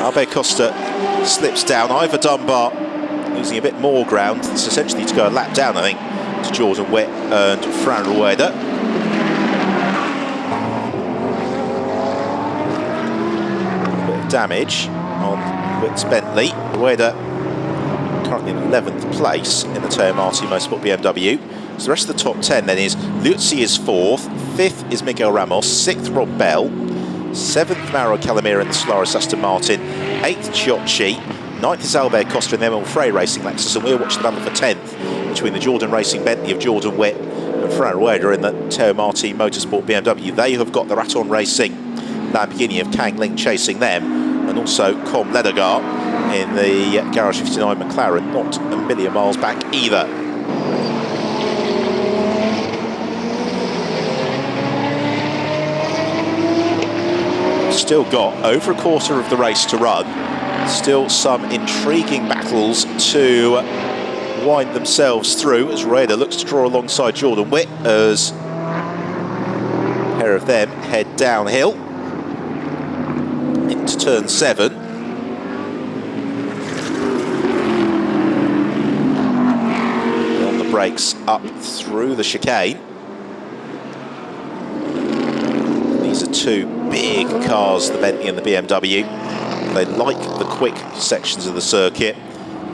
Albert Costa slips down. Ivor Dunbar losing a bit more ground. It's essentially to go a lap down, I think, to Jordan Witt and Fran Rueda. A bit of damage on Witt's Bentley. Rueda currently in 11th place in the Aston Martin Motorsport BMW. So the rest of the top 10 then is Luzzi is 4th, 5th is Miguel Ramos, 6th Rob Bell, 7th Mauro Calamira in the Solaris Aston Martin, 8th Chiocci, 9th is Albert Costa in the Emil Frey Racing Lexus, and we'll watch the battle for 10th between the Jordan Racing Bentley of Jordan Witt and Frey Rueda in the Teo Martin Motorsport BMW. They have got the Ratón Racing Lamborghini of Kang Ling chasing them, and also Com Ledegaard in the Garage 59 McLaren, not a million miles back either. Still got over a quarter of the race to run. Still some intriguing battles to wind themselves through as Rueda looks to draw alongside Jordan Witt as a pair of them head downhill into turn 7. On the brakes up through the chicane. These are two big cars, the Bentley and the BMW. They like the quick sections of the circuit,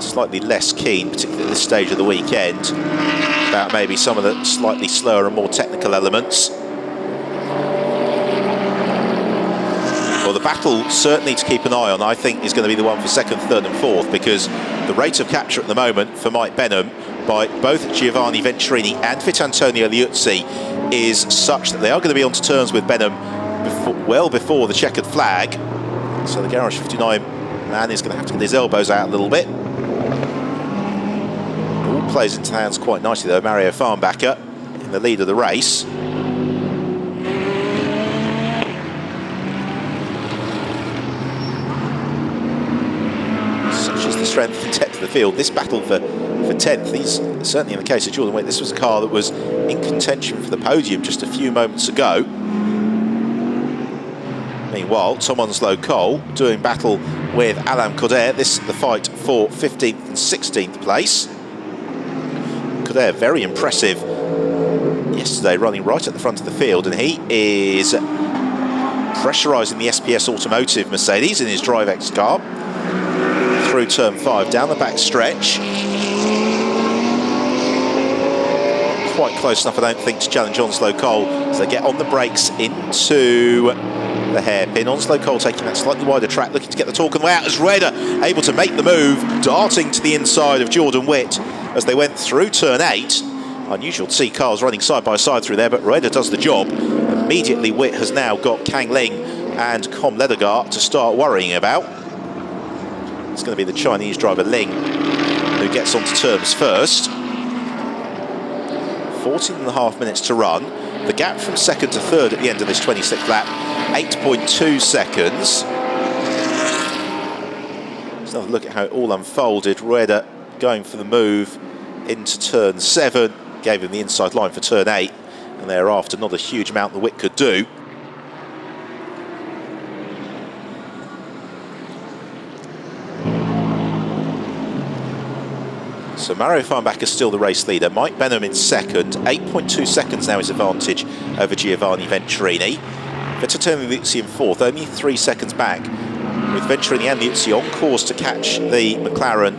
slightly less keen, particularly at this stage of the weekend, about maybe some of the slightly slower and more technical elements. Well, the battle certainly to keep an eye on, I think, is going to be the one for 2nd, 3rd and 4th, because the rate of capture at the moment for Mike Benham by both Giovanni Venturini and Vitantonio Liuzzi is such that they are going to be onto terms with Benham well before the checkered flag. So the Garage 59 man is going to have to get his elbows out a little bit. All plays into hands quite nicely though. Mario Farnbacher in the lead of the race. Such is the strength and depth of the field. This battle for 10th, these certainly in the case of Jordan Witt, this was a car that was in contention for the podium just a few moments ago. Meanwhile, Tom Onslow-Cole doing battle with Alain Coder. This is the fight for 15th and 16th place. Coder very impressive yesterday, running right at the front of the field, and he is pressurising the SPS Automotive Mercedes in his Drivex car through turn 5, down the back stretch. Quite close enough, I don't think, to challenge Onslow-Cole as they get on the brakes into the hairpin. Onslow-Cole taking that slightly wider track, looking to get the torque and way out as Rueda able to make the move, darting to the inside of Jordan Witt as they went through turn 8. Unusual to see cars running side by side through there, but Rueda does the job. Immediately Witt has now got Kang Ling and Com Ledegaard to start worrying about. It's going to be the Chinese driver Ling who gets onto terms first. 14.5 minutes to run. The gap from 2nd to 3rd at the end of this 26th lap, 8.2 seconds. Let's have a look at how it all unfolded. Rueda going for the move into turn 7, gave him the inside line for turn 8, and thereafter not a huge amount the Witt could do. So Mario Farnbacher is still the race leader. Mike Benham in 2nd. 8.2 seconds now his advantage over Giovanni Venturini. Vitantonio Liuzzi in 4th, only 3 seconds back, with Venturini and Liuzzi on course to catch the McLaren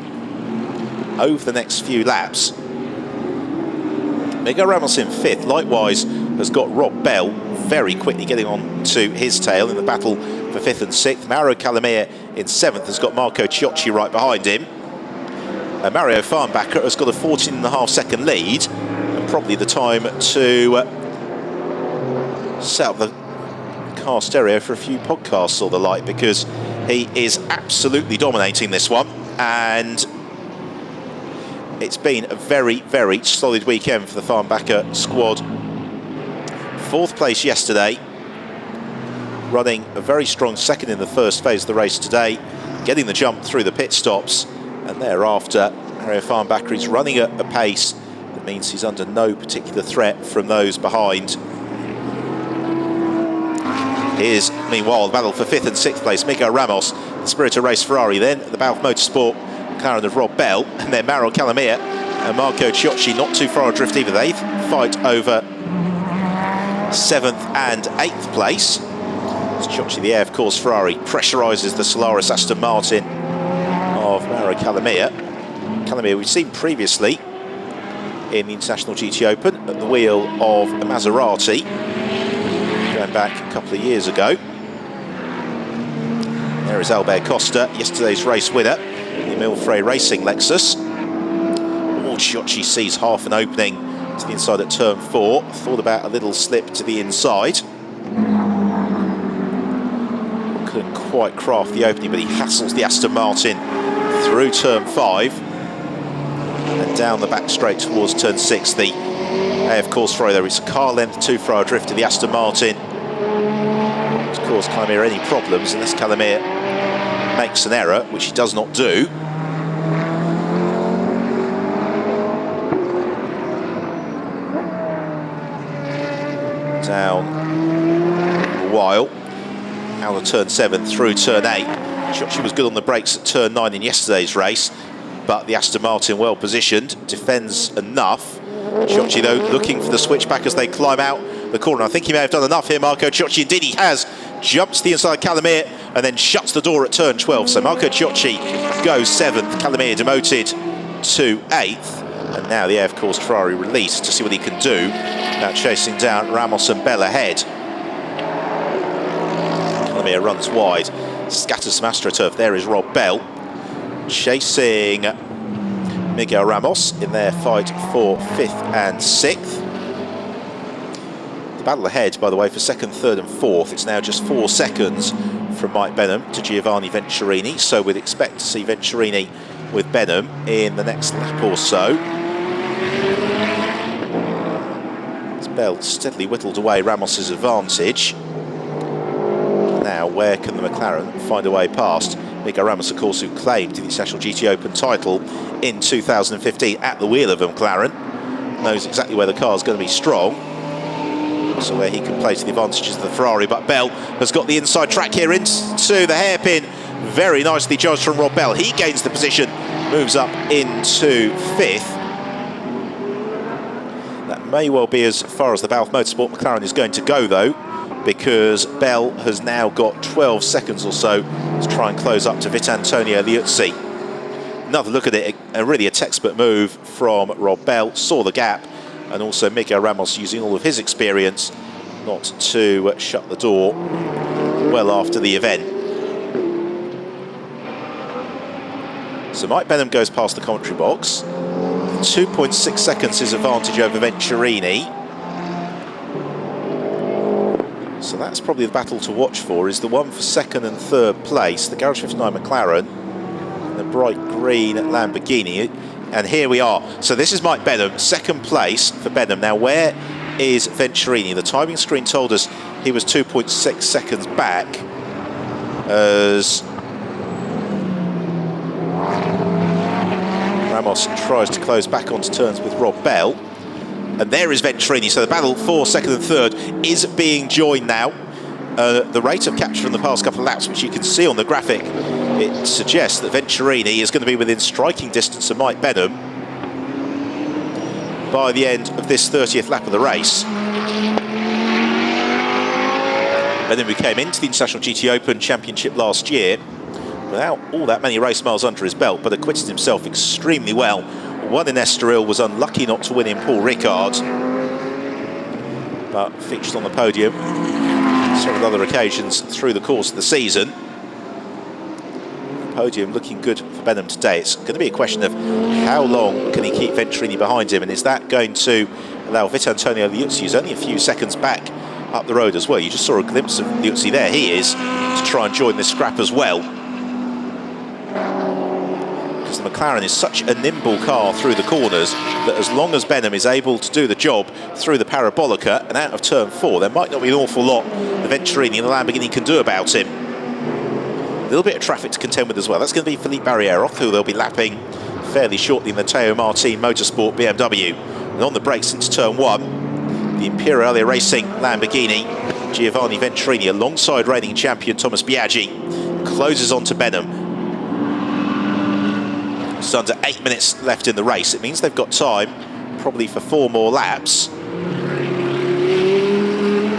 over the next few laps. Miguel Ramos in 5th, likewise has got Rob Bell very quickly getting on to his tail in the battle for 5th and 6th. Mauro Calamira in 7th has got Marco Chiocci right behind him. Mario Farnbacher has got a 14.5 second lead, and probably the time to set up the car stereo for a few podcasts or the like, because he is absolutely dominating this one, and it's been a very, very solid weekend for the Farnbacher squad. 4th place yesterday, running a very strong 2nd in the first phase of the race today, getting the jump through the pit stops, and thereafter Mario Farnbacher is running at a pace that means he's under no particular threat from those behind. Here's, meanwhile, the battle for 5th and 6th place. Miguel Ramos, the Spirit of Race Ferrari, then the Balfe Motorsport McLaren of Rob Bell, and then Mauro Calamira and Marco Chiocci not too far adrift either. They fight over 7th and 8th place. As Chiocci, the AF Corse Ferrari, pressurises the Solaris Aston Martin of Mauro Calamira. Calamira, we've seen previously in the International GTOpen at the wheel of a Maserati, going back a couple of years ago. There is Albert Costa, yesterday's race winner, the Emil Frey Racing Lexus. Chiocci sees half an opening to the inside at turn 4. Thought about a little slip to the inside. Couldn't quite craft the opening, but he hassles the Aston Martin through turn 5 and down the back straight towards turn 6. The AF Corse Frey, though, it's a car length too far adrift to the Aston Martin. It's caused Calamir any problems unless Calamir makes an error, which he does not do. Down a while, out of turn 7 through turn 8. Chiocci was good on the brakes at turn 9 in yesterday's race, but the Aston Martin well positioned, defends enough. Chiocci, though, looking for the switchback as they climb out the corner. I think he may have done enough here, Marco Chiocci. Indeed he has. Jumps to the inside Calamir and then shuts the door at turn 12. So Marco Chiocci goes 7th, Calamir demoted to 8th. And now the AF Corse Ferrari released to see what he can do. Now chasing down Ramos and Bell ahead. Calamir runs wide, scatters some AstroTurf. There is Rob Bell chasing Miguel Ramos in their fight for 5th and 6th. The battle ahead, by the way, for 2nd, 3rd and 4th. It's now just 4 seconds from Mike Benham to Giovanni Venturini. So we'd expect to see Venturini with Benham in the next lap or so. As Bell steadily whittled away Ramos's advantage. Now, where can the McLaren find a way past? Miguel Ramos, of course, who claimed the International GTOpen title in 2015 at the wheel of a McLaren, knows exactly where the car is going to be strong. So where he can play to the advantages of the Ferrari, but Bell has got the inside track here into the hairpin. Very nicely judged from Rob Bell. He gains the position, moves up into 5th. That may well be as far as the Balfe Motorsport McLaren is going to go, though, because Bell has now got 12 seconds or so to try and close up to Vitantonio Liuzzi. Another look at it, really a textbook move from Rob Bell. Saw the gap, and also Miguel Ramos using all of his experience not to shut the door well after the event. So Mike Benham goes past the commentary box. 2.6 seconds his advantage over Venturini. So that's probably the battle to watch for, is the one for 2nd and 3rd place, the Garage 59 McLaren, and the bright green Lamborghini. And here we are. So this is Mike Benham, 2nd place for Benham. Now where is Venturini? The timing screen told us he was 2.6 seconds back as Ramos tries to close back onto turns with Rob Bell. And there is Venturini. So the battle for 2nd and 3rd is being joined now. The rate of capture in the past couple of laps, which you can see on the graphic, it suggests that Venturini is going to be within striking distance of Mike Benham by the end of this 30th lap of the race. Benham, who came into the International GTOpen Championship last year without all that many race miles under his belt, but acquitted himself extremely well. Won in Estoril, was unlucky not to win in Paul Ricard, but featured on the podium several other occasions through the course of the season. The podium looking good for Benham today. It's going to be a question of how long can he keep Venturini behind him, and is that going to allow Vitantonio Liuzzi, who's only a few seconds back, up the road as well? You just saw a glimpse of Liuzzi there. He is to try and join this scrap as well, because the McLaren is such a nimble car through the corners that as long as Benham is able to do the job through the Parabolica and out of turn 4, there might not be an awful lot the Venturini and the Lamborghini can do about him. A little bit of traffic to contend with as well. That's going to be Philippe Barrieroff, who they'll be lapping fairly shortly in the Teo Martin Motorsport BMW. And on the brakes into turn 1, the Imperiale Racing Lamborghini, Giovanni Venturini, alongside reigning champion Thomas Biaggi, closes on to Benham. It's under 8 minutes left in the race. It means they've got time probably for 4 more laps.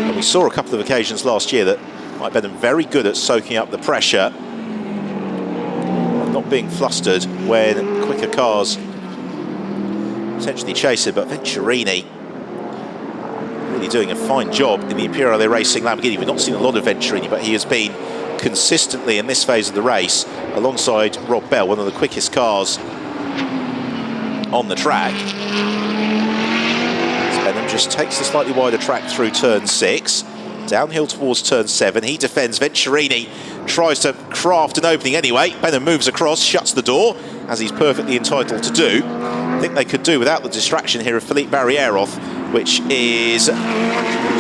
And we saw a couple of occasions last year that Mike Benham very good at soaking up the pressure and not being flustered when quicker cars potentially chasing, but Venturini really doing a fine job in the Imperiale Racing Lamborghini. We've not seen a lot of Venturini, but he has been consistently in this phase of the race alongside Rob Bell, one of the quickest cars on the track. Benham just takes the slightly wider track through turn 6, downhill towards turn 7. He defends. Venturini tries to craft an opening anyway. Benham moves across, shuts the door, as he's perfectly entitled to do. I think they could do without the distraction here of Philippe Barrieroth, which is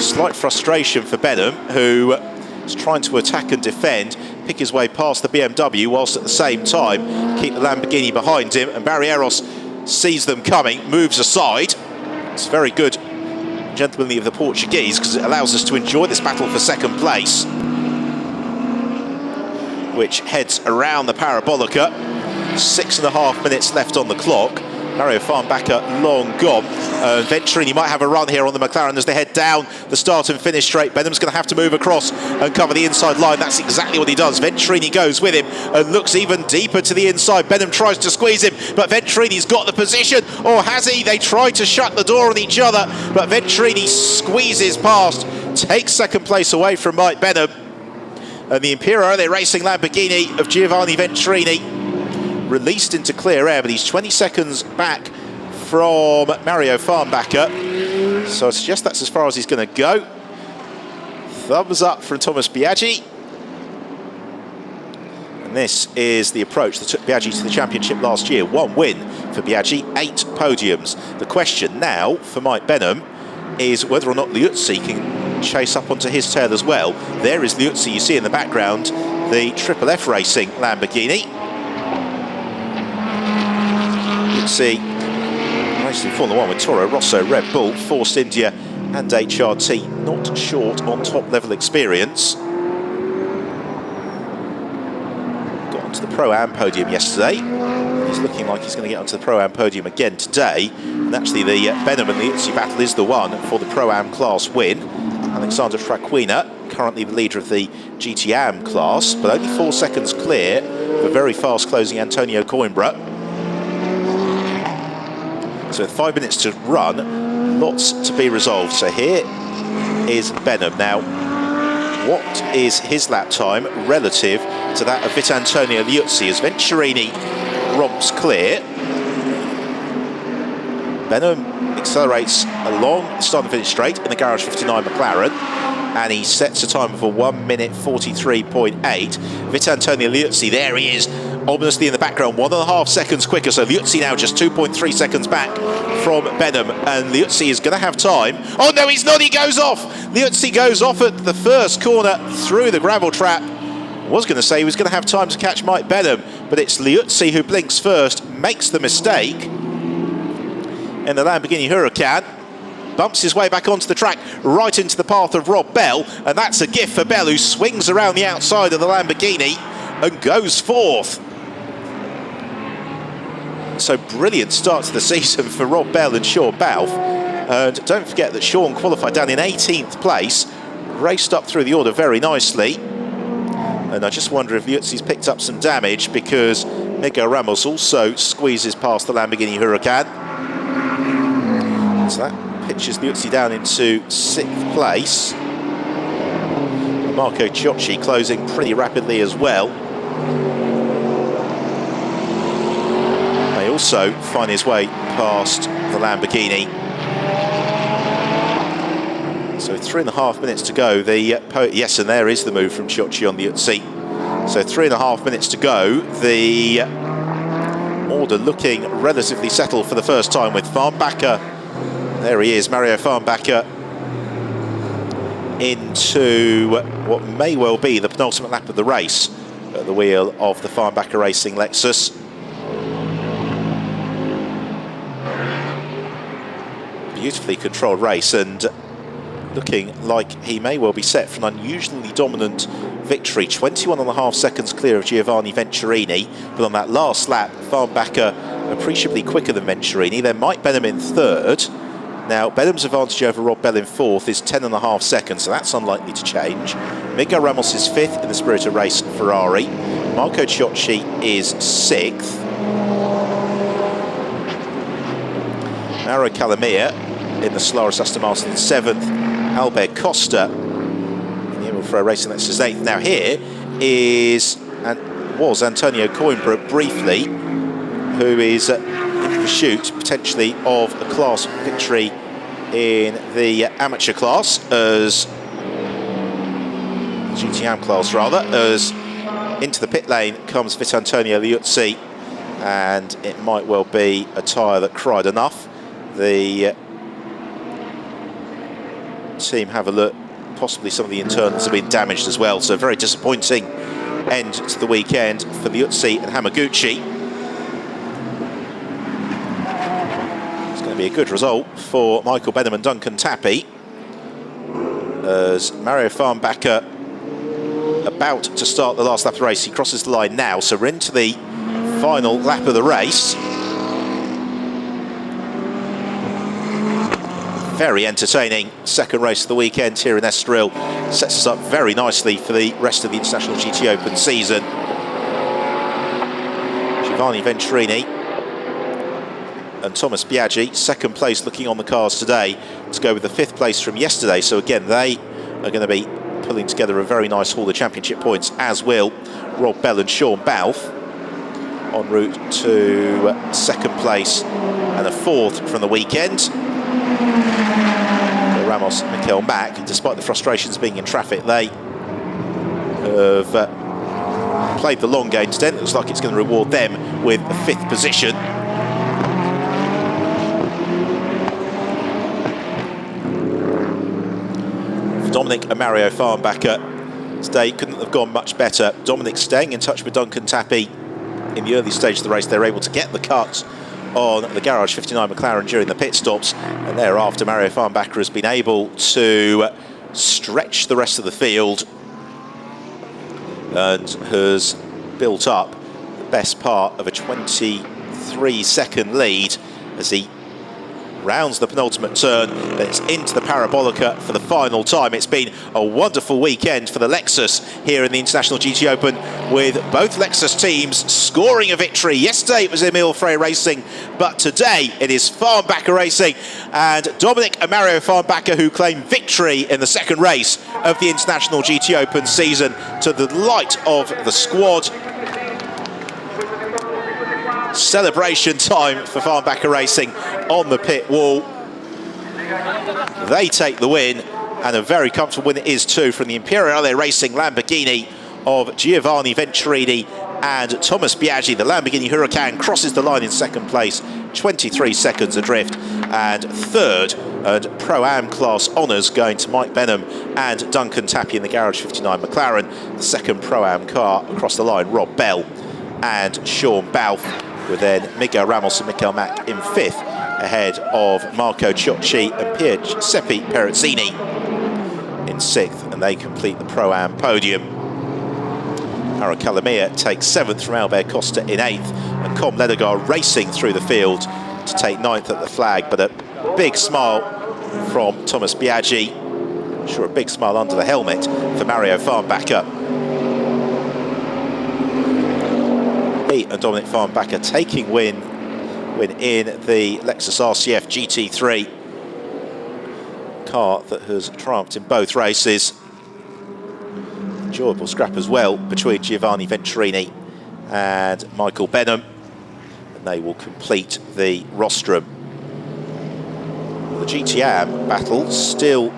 slight frustration for Benham, who is trying to attack and defend, pick his way past the BMW, whilst at the same time keep the Lamborghini behind him. And Barrieroth sees them coming, moves aside. It's very good, gentlemanly of the Portuguese, because it allows us to enjoy this battle for second place, which heads around the Parabolica. 6.5 minutes left on the clock. Mario Farnbacher long gone. Venturini might have a run here on the McLaren as they head down the start and finish straight. Benham's going to have to move across and cover the inside line. That's exactly what he does. Venturini goes with him and looks even deeper to the inside. Benham tries to squeeze him, but Venturini's got the position. Or has he? They try to shut the door on each other, but Venturini squeezes past, takes second place away from Mike Benham. And the Imperiale Racing Lamborghini of Giovanni Venturini released into clear air, but he's 20 seconds back from Mario Farnbacher. So I suggest that's as far as he's going to go. Thumbs up from Thomas Biaggi. And this is the approach that took Biaggi to the championship last year. 1 win for Biaggi, 8 podiums. The question now for Mike Benham is whether or not Liuzzi can chase up onto his tail as well. There is Liuzzi, you see in the background, the Triple F Racing Lamborghini. See, racing Formula 1 with Toro Rosso, Red Bull, Force India and HRT, not short on top level experience. Got onto the Pro-Am podium yesterday. He's looking like he's going to get onto the Pro-Am podium again today. And actually the Benham and Liuzzi battle is the one for the Pro-Am class win. Alexander Traquina, currently the leader of the GTAM class, but only 4 seconds clear of a very fast closing Antonio Coimbra. So 5 minutes to run, lots to be resolved. So here is Benham. Now, what is his lap time relative to that of Vitantonio Liuzzi as Venturini romps clear? Benham accelerates along the start and finish straight in the Garage 59 McLaren, and he sets a time of a 1 minute 43.8. Vitantonio Liuzzi, there he is, ominously in the background, 1.5 seconds quicker. So Liuzzi now just 2.3 seconds back from Benham, and Liuzzi is going to have time. Oh no, he's not, he goes off. Liuzzi goes off at the first corner through the gravel trap. I was going to say he was going to have time to catch Mike Benham, but it's Liuzzi who blinks first, makes the mistake in the Lamborghini Huracan, bumps his way back onto the track, right into the path of Rob Bell, and that's a gift for Bell, who swings around the outside of the Lamborghini and goes fourth. So brilliant start to the season for Rob Bell and Sean Balfe. And don't forget that Sean qualified down in 18th place, raced up through the order very nicely. And I just wonder if Liuzzi's picked up some damage, because Miguel Ramos also squeezes past the Lamborghini Huracan. So that pitches Liuzzi down into 6th place. Marco Ciocci closing pretty rapidly as well. May also find his way past the Lamborghini. So 3.5 minutes to go. Yes, and there is the move from Ciocci on Liuzzi. So 3.5 minutes to go. The order looking relatively settled for the first time, with Farnbacher. There he is, Mario Farnbacher, into what may well be the penultimate lap of the race at the wheel of the Farnbacher Racing Lexus. Beautifully controlled race, and looking like he may well be set for an unusually dominant victory. 21.5 seconds clear of Giovanni Venturini, but on that last lap, Farnbacher appreciably quicker than Venturini. Then Mike Benham in third. Now, Benham's advantage over Rob Bell in fourth is 10.5 seconds, so that's unlikely to change. Miguel Ramos is fifth in the Spirit of Race Ferrari. Marco Ciocci is sixth. Mauro Calamia in the Solaris Aston Martin 7th, Albert Costa in the Emil Frey Racing Lexus 8th. Now here is, and was Antonio Coimbra briefly, who is in pursuit potentially of a class victory in the amateur class, as GTOpen class rather, as into the pit lane comes Vitantonio Liuzzi, and it might well be a tyre that cried enough. The team have a look, possibly some of the internals have been damaged as well, so very disappointing end to the weekend for Liuzzi and Hamaguchi. It's going to be a good result for Michael Benham and Duncan Tappy, as Mario Farnbacher about to start the last lap of the race. He crosses the line now, so we're into the final lap of the race. Very entertaining second race of the weekend here in Estoril. Sets us up very nicely for the rest of the International GTOpen season. Giovanni Venturini and Thomas Biaggi, second place looking on the cars today to go with the 5th place from yesterday. So again, they are going to be pulling together a very nice haul of championship points, as will Rob Bell and Sean Balfe, en route to 2nd place and a 4th from the weekend. Ramos and Mikel Mack, despite the frustrations being in traffic, they have played the long game today. It looks like it's going to reward them with a 5th position. For Dominic and Mario Farnbacher, today couldn't have gone much better. Dominic staying in touch with Duncan Tappy in the early stage of the race. They were able to get the cut on the Garage 59 McLaren during the pit stops, and thereafter Mario Farnbacher has been able to stretch the rest of the field and has built up the best part of a 23-second lead as he rounds the penultimate turn. Then it's into the Parabolica for the final time. It's been a wonderful weekend for the Lexus here in the International GTOpen, with both Lexus teams scoring a victory. Yesterday it was Emil Frey Racing, but today it is Farnbacher Racing and Dominic and Mario Farnbacher who claim victory in the second race of the International GTOpen season, to the delight of the squad. Celebration time for Farnbacher Racing on the pit wall. They take the win, and a very comfortable win it is too, from the Imperiale Racing Lamborghini of Giovanni Venturini and Thomas Biaggi. The Lamborghini Huracan crosses the line in 2nd place, 23 seconds adrift, and 3rd and Pro-Am class honours going to Mike Benham and Duncan Tappy in the Garage 59 McLaren. The 2nd Pro-Am car across the line, Rob Bell and Sean Balfe, with then Miguel Ramos and Mikel Mack in 5th, ahead of Marco Ciocci and Giuseppe Perezzini in 6th, and they complete the Pro-Am podium. Mauro Calamia takes 7th from Albert Costa in 8th, and Com Ledegar racing through the field to take 9th at the flag, but a big smile from Thomas Biaggi. I'm sure a big smile under the helmet for Mario Farnbacher. And Dominic Farnbacher taking win in the Lexus RCF GT3 car that has triumphed in both races. Enjoyable scrap as well between Giovanni Venturini and Michael Benham, and they will complete the rostrum. The GTOpen battle still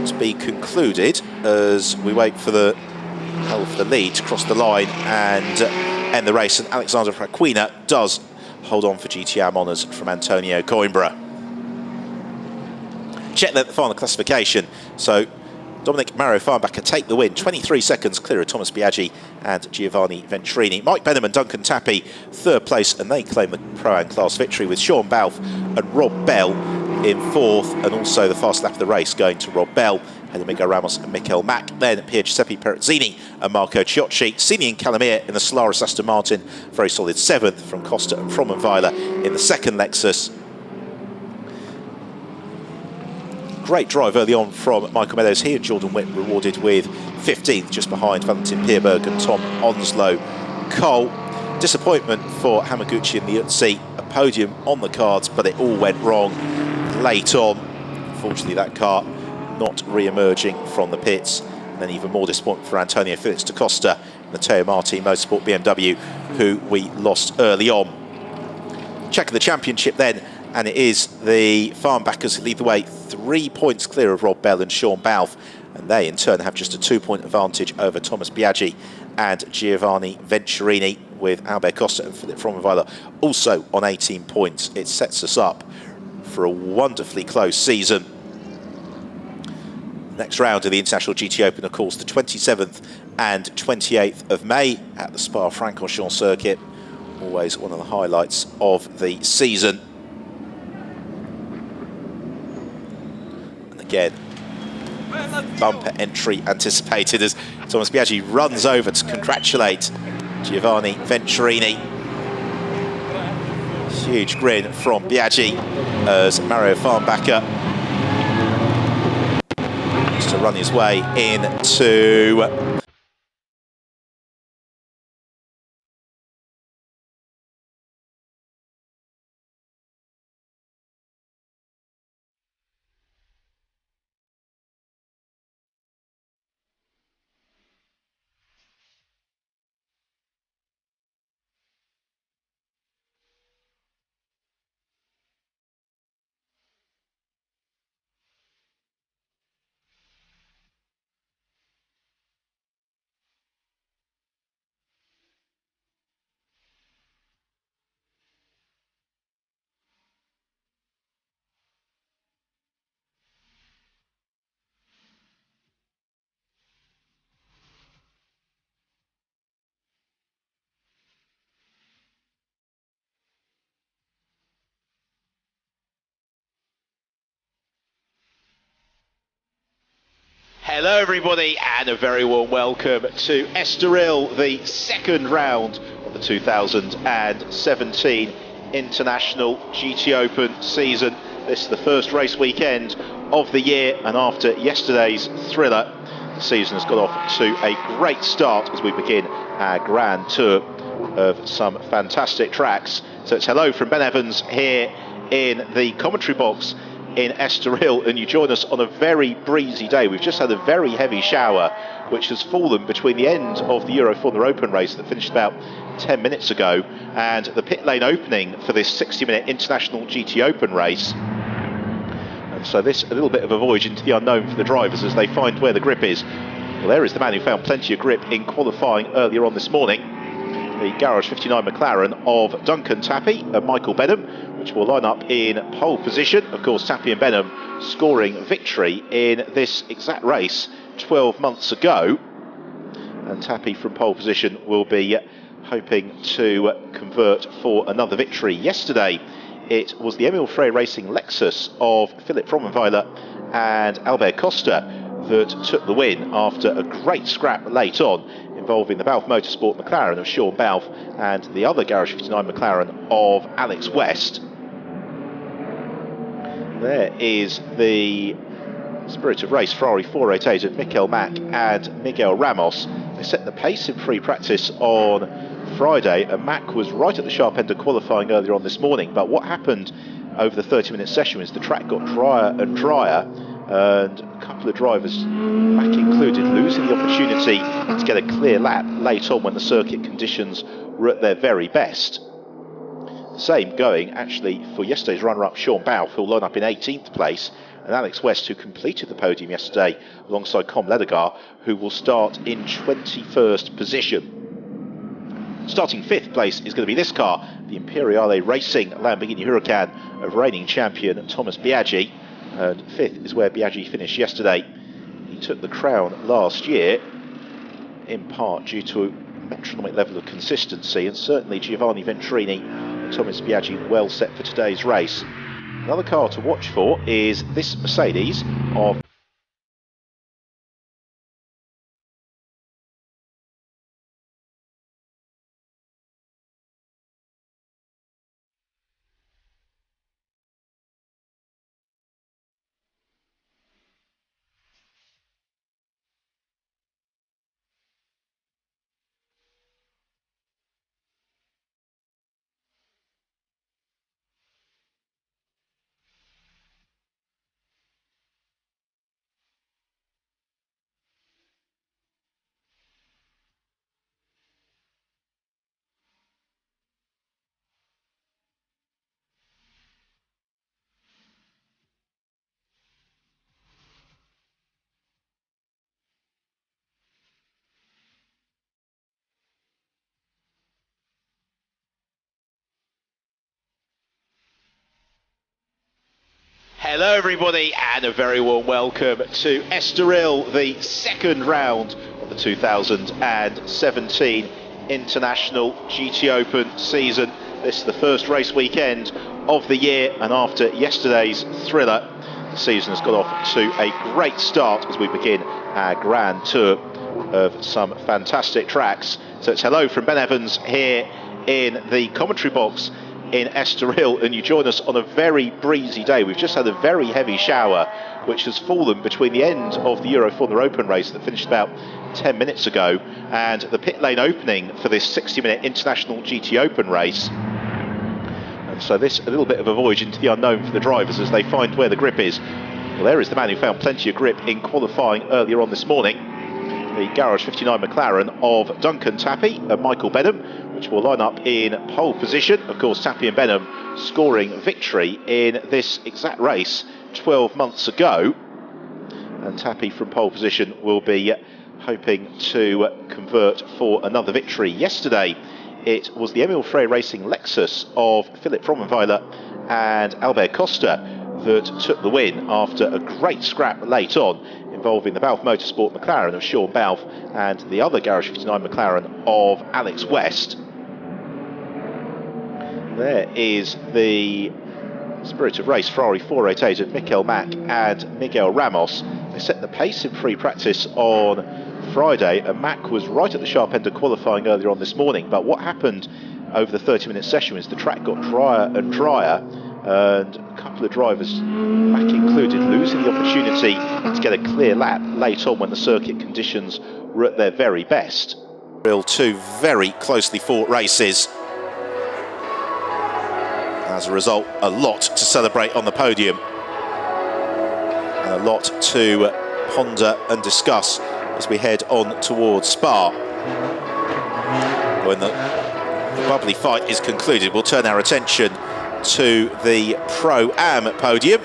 to be concluded as we wait for the lead to cross the line and end the race, and Alexander Fraquina does hold on for GTOpen honours from Antonio Coimbra. Check the final classification. So Dominic Mario Farnbacher take the win, 23 seconds clear of Thomas Biaggi and Giovanni Venturini. Mike Benham and Duncan Tappy 3rd place, and they claim the Pro-Am class victory, with Sean Balfe and Rob Bell in 4th, and also the fast lap of the race going to Rob Bell and Miguel Ramos and Mikel Mack. Then Giuseppe Perezzini and Marco Ciocci. Sini and Calamia in the Solaris Aston Martin, very solid 7th from Costa and Frommenweiler in the 2nd Lexus. Great drive early on from Michael Meadows. He and Jordan Witt rewarded with 15th, just behind Valentin Pierberg and Tom Onslow Cole. Disappointment for Hamaguchi and the Utsi, a podium on the cards, but it all went wrong late on. Unfortunately, that car not re-emerging from the pits. And then even more disappointment for Antonio Felix da Costa, Matteo Martin Motorsport BMW, who we lost early on. Check of the championship then, and it is the Farnbachers who lead the way, 3 points clear of Rob Bell and Sean Balfe, and they in turn have just a 2-point advantage over Thomas Biaggi and Giovanni Venturini, with Albert Costa and Philip Frommerweiler also on 18 points. It sets us up for a wonderfully close season. Next round of the International GTOpen, of course, the 27th and 28th of May at the Spa-Francorchamps circuit. Always one of the highlights of the season. And again, bumper entry anticipated as Thomas Biaggi runs over to congratulate Giovanni Venturini. Huge grin from Biaggi as Mario Farnbacher used to run his way into Hello everybody and a very warm welcome to Estoril, the second round of the 2017 International GTOpen season. This is the first race weekend of the year, and after yesterday's thriller, the season has got off to a great start as we begin our grand tour of some fantastic tracks. So it's hello from Ben Evans here in the commentary box in Estoril, and you join us on a very breezy day. We've just had a very heavy shower which has fallen between the end of the Euro Formula Open race that finished about 10 minutes ago and the pit lane opening for this 60-minute International GT Open race. And so this a little bit of a voyage into the unknown for the drivers as they find where the grip is. Well, there is the man who found plenty of grip in qualifying earlier on this morning, the Garage 59 McLaren of Duncan Tappy and Michael Benham, which will line up in pole position. Of course, Tappy and Benham scoring victory in this exact race 12 months ago. And Tappy from pole position will be hoping to convert for another victory. Yesterday, it was the Emil Frey Racing Lexus of Philip Frommerweiler and Albert Costa that took the win after a great scrap late on, involving the Balfe Motorsport McLaren of Sean Balfe and the other Garage 59 McLaren of Alex West. There is the Spirit of Race Ferrari 488 of Mikel Mack and Miguel Ramos. They set the pace in free practice on Friday, and Mack was right at the sharp end of qualifying earlier on this morning. But what happened over the 30-minute session is the track got drier and drier, and a couple of drivers, Mack included, losing the opportunity to get a clear lap late on when the circuit conditions were at their very best. Same going actually for yesterday's runner-up Sean Balfe, who'll line up in 18th place, and Alex West, who completed the podium yesterday alongside Com Ledegar, who will start in 21st position. Starting 5th place is going to be this car, the Imperiale Racing Lamborghini Huracan of reigning champion Thomas Biaggi, and 5th is where Biaggi finished yesterday. He took the crown last year, in part due to a metronomic level of consistency, and certainly Giovanni Venturini and Thomas Biaggi well set for today's race. Another car to watch for is this Mercedes of Hello everybody and a very warm welcome to Estoril, the second round of the 2017 International GTOpen season. This is the first race weekend of the year, and after yesterday's thriller, the season has got off to a great start as we begin our grand tour of some fantastic tracks. So it's hello from Ben Evans here in the commentary box in Estoril, and you join us on a very breezy day. We've just had a very heavy shower which has fallen between the end of the Euro Formula Open race that finished about 10 minutes ago and the pit lane opening for this 60-minute International GT Open race. And so this a little bit of a voyage into the unknown for the drivers as they find where the grip is. Well, there is the man who found plenty of grip in qualifying earlier on this morning, the Garage 59 McLaren of Duncan Tappy and Michael Benham, which will line up in pole position. Of course, Tappy and Benham scoring victory in this exact race 12 months ago. And Tappy from pole position will be hoping to convert for another victory. Yesterday, it was the Emil Frey Racing Lexus of Philip Frommenweiler and Albert Costa that took the win after a great scrap late on, involving the Balfe Motorsport McLaren of Sean Balfe and the other Garage 59 McLaren of Alex West. There is the Spirit of Race Ferrari 488 of Mikel Mack and Miguel Ramos. They set the pace in free practice on Friday, and Mack was right at the sharp end of qualifying earlier on this morning. But what happened over the 30-minute session is the track got drier and drier, and a couple of drivers, Mack included, losing the opportunity to get a clear lap late on when the circuit conditions were at their very best. Two very closely fought races. As a result, a lot to celebrate on the podium and a lot to ponder and discuss as we head on towards Spa. When the bubbly fight is concluded, we'll turn our attention to the Pro-Am podium.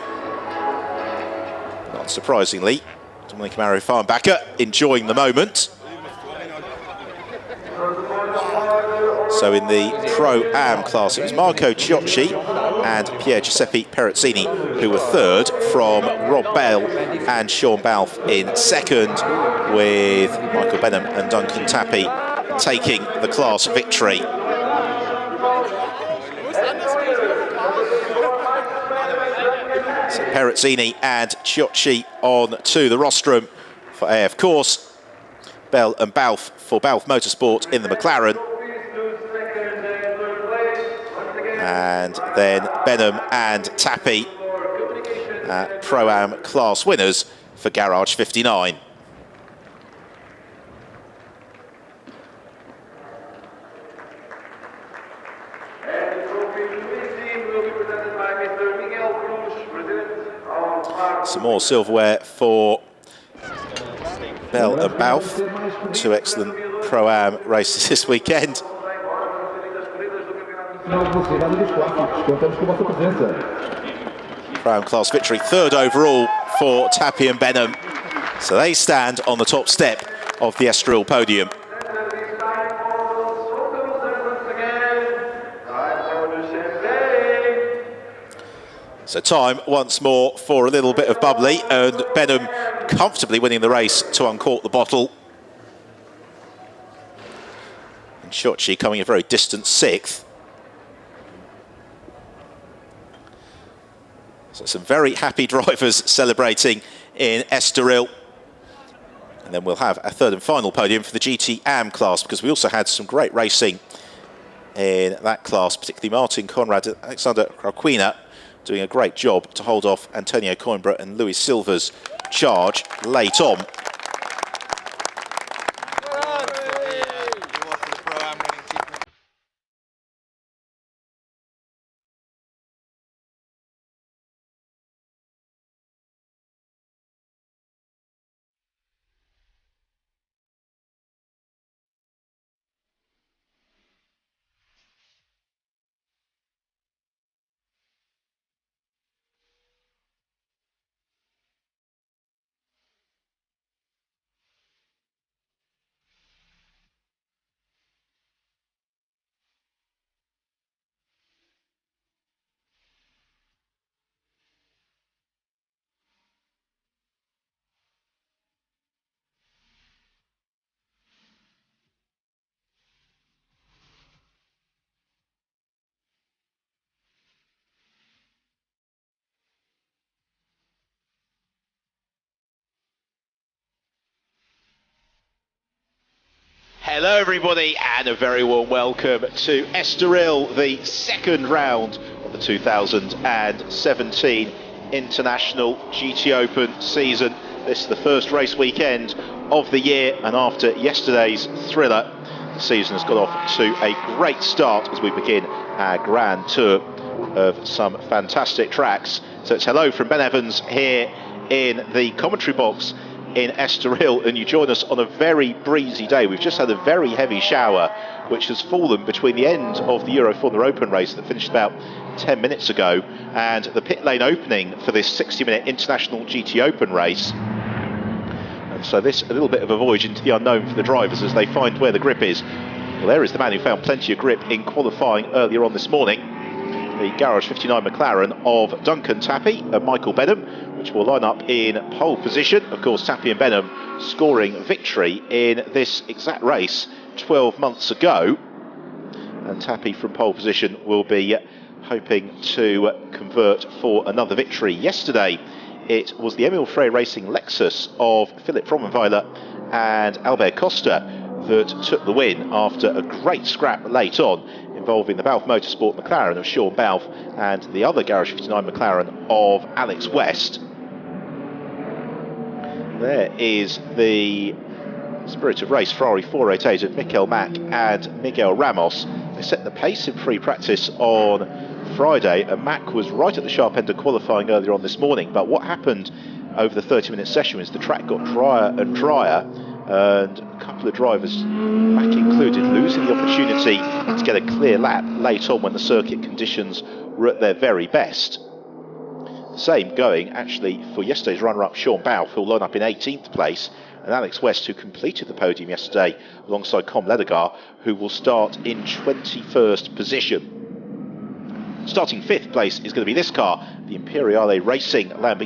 Not surprisingly, Dominic Farnbacher enjoying the moment. So in the Pro-Am class, it was Marco Ciocci and Pier Giuseppe Perezzini who were third, from Rob Bell and Sean Balfe in second, with Michael Benham and Duncan Tappy taking the class victory. So Perezzini and Ciocci on to the rostrum for AF Corse, Bell and Balfe for Balfe Motorsport in the McLaren, and then Benham and Tappy, Pro-Am class winners for Garage 59. Some more silverware for Bell and Balfe. Two excellent Pro-Am races this weekend. Pro-Am class victory, third overall for Tappy and Benham. So they stand on the top step of the Estoril podium. So time once more for a little bit of bubbly, and Benham comfortably winning the race to uncork the bottle. And Ciocci coming a very distant sixth. So some very happy drivers celebrating in Estoril. And then we'll have a third and final podium for the GT-Am class, because we also had some great racing in that class, particularly Martin Conrad and Alexander Krakwina doing a great job to hold off Antonio Coimbra and Luis Silva's charge late on. Hello everybody and a very warm welcome to Estoril, the second round of the 2017 International GTOpen season. This is the first race weekend of the year, and after yesterday's thriller, the season has got off to a great start as we begin our grand tour of some fantastic tracks. So it's hello from Ben Evans here in the commentary box in Estoril, and you join us on a very breezy day. We've just had a very heavy shower which has fallen between the end of the Euro Formula Open race that finished about 10 minutes ago and the pit lane opening for this 60-minute International GT Open race. And so this a little bit of a voyage into the unknown for the drivers as they find where the grip is. Well, there is the man who found plenty of grip in qualifying earlier on this morning, the Garage 59 McLaren of Duncan Tappy and Michael Benham, which will line up in pole position. Of course, Tappy and Benham scoring victory in this exact race 12 months ago. And Tappy from pole position will be hoping to convert for another victory. Yesterday, it was the Emil Frey Racing Lexus of Philip Frommenweiler and Albert Costa that took the win after a great scrap late on, involving the Balfe Motorsport McLaren of Sean Balfe and the other Garage 59 McLaren of Alex West. There is the Spirit of Race Ferrari 488 of Mikel Mack and Miguel Ramos. They set the pace in free practice on Friday, and Mack was right at the sharp end of qualifying earlier on this morning. But what happened over the 30-minute session is the track got drier and drier, and a couple of drivers, Mack included, losing the opportunity to get a clear lap late on when the circuit conditions were at their very best. Same going actually for yesterday's runner-up Sean Balfe, who'll line up in 18th place, and Alex West, who completed the podium yesterday alongside Com Ledegar, who will start in 21st position. Starting 5th place is going to be this car, the Imperiale Racing Lamborghini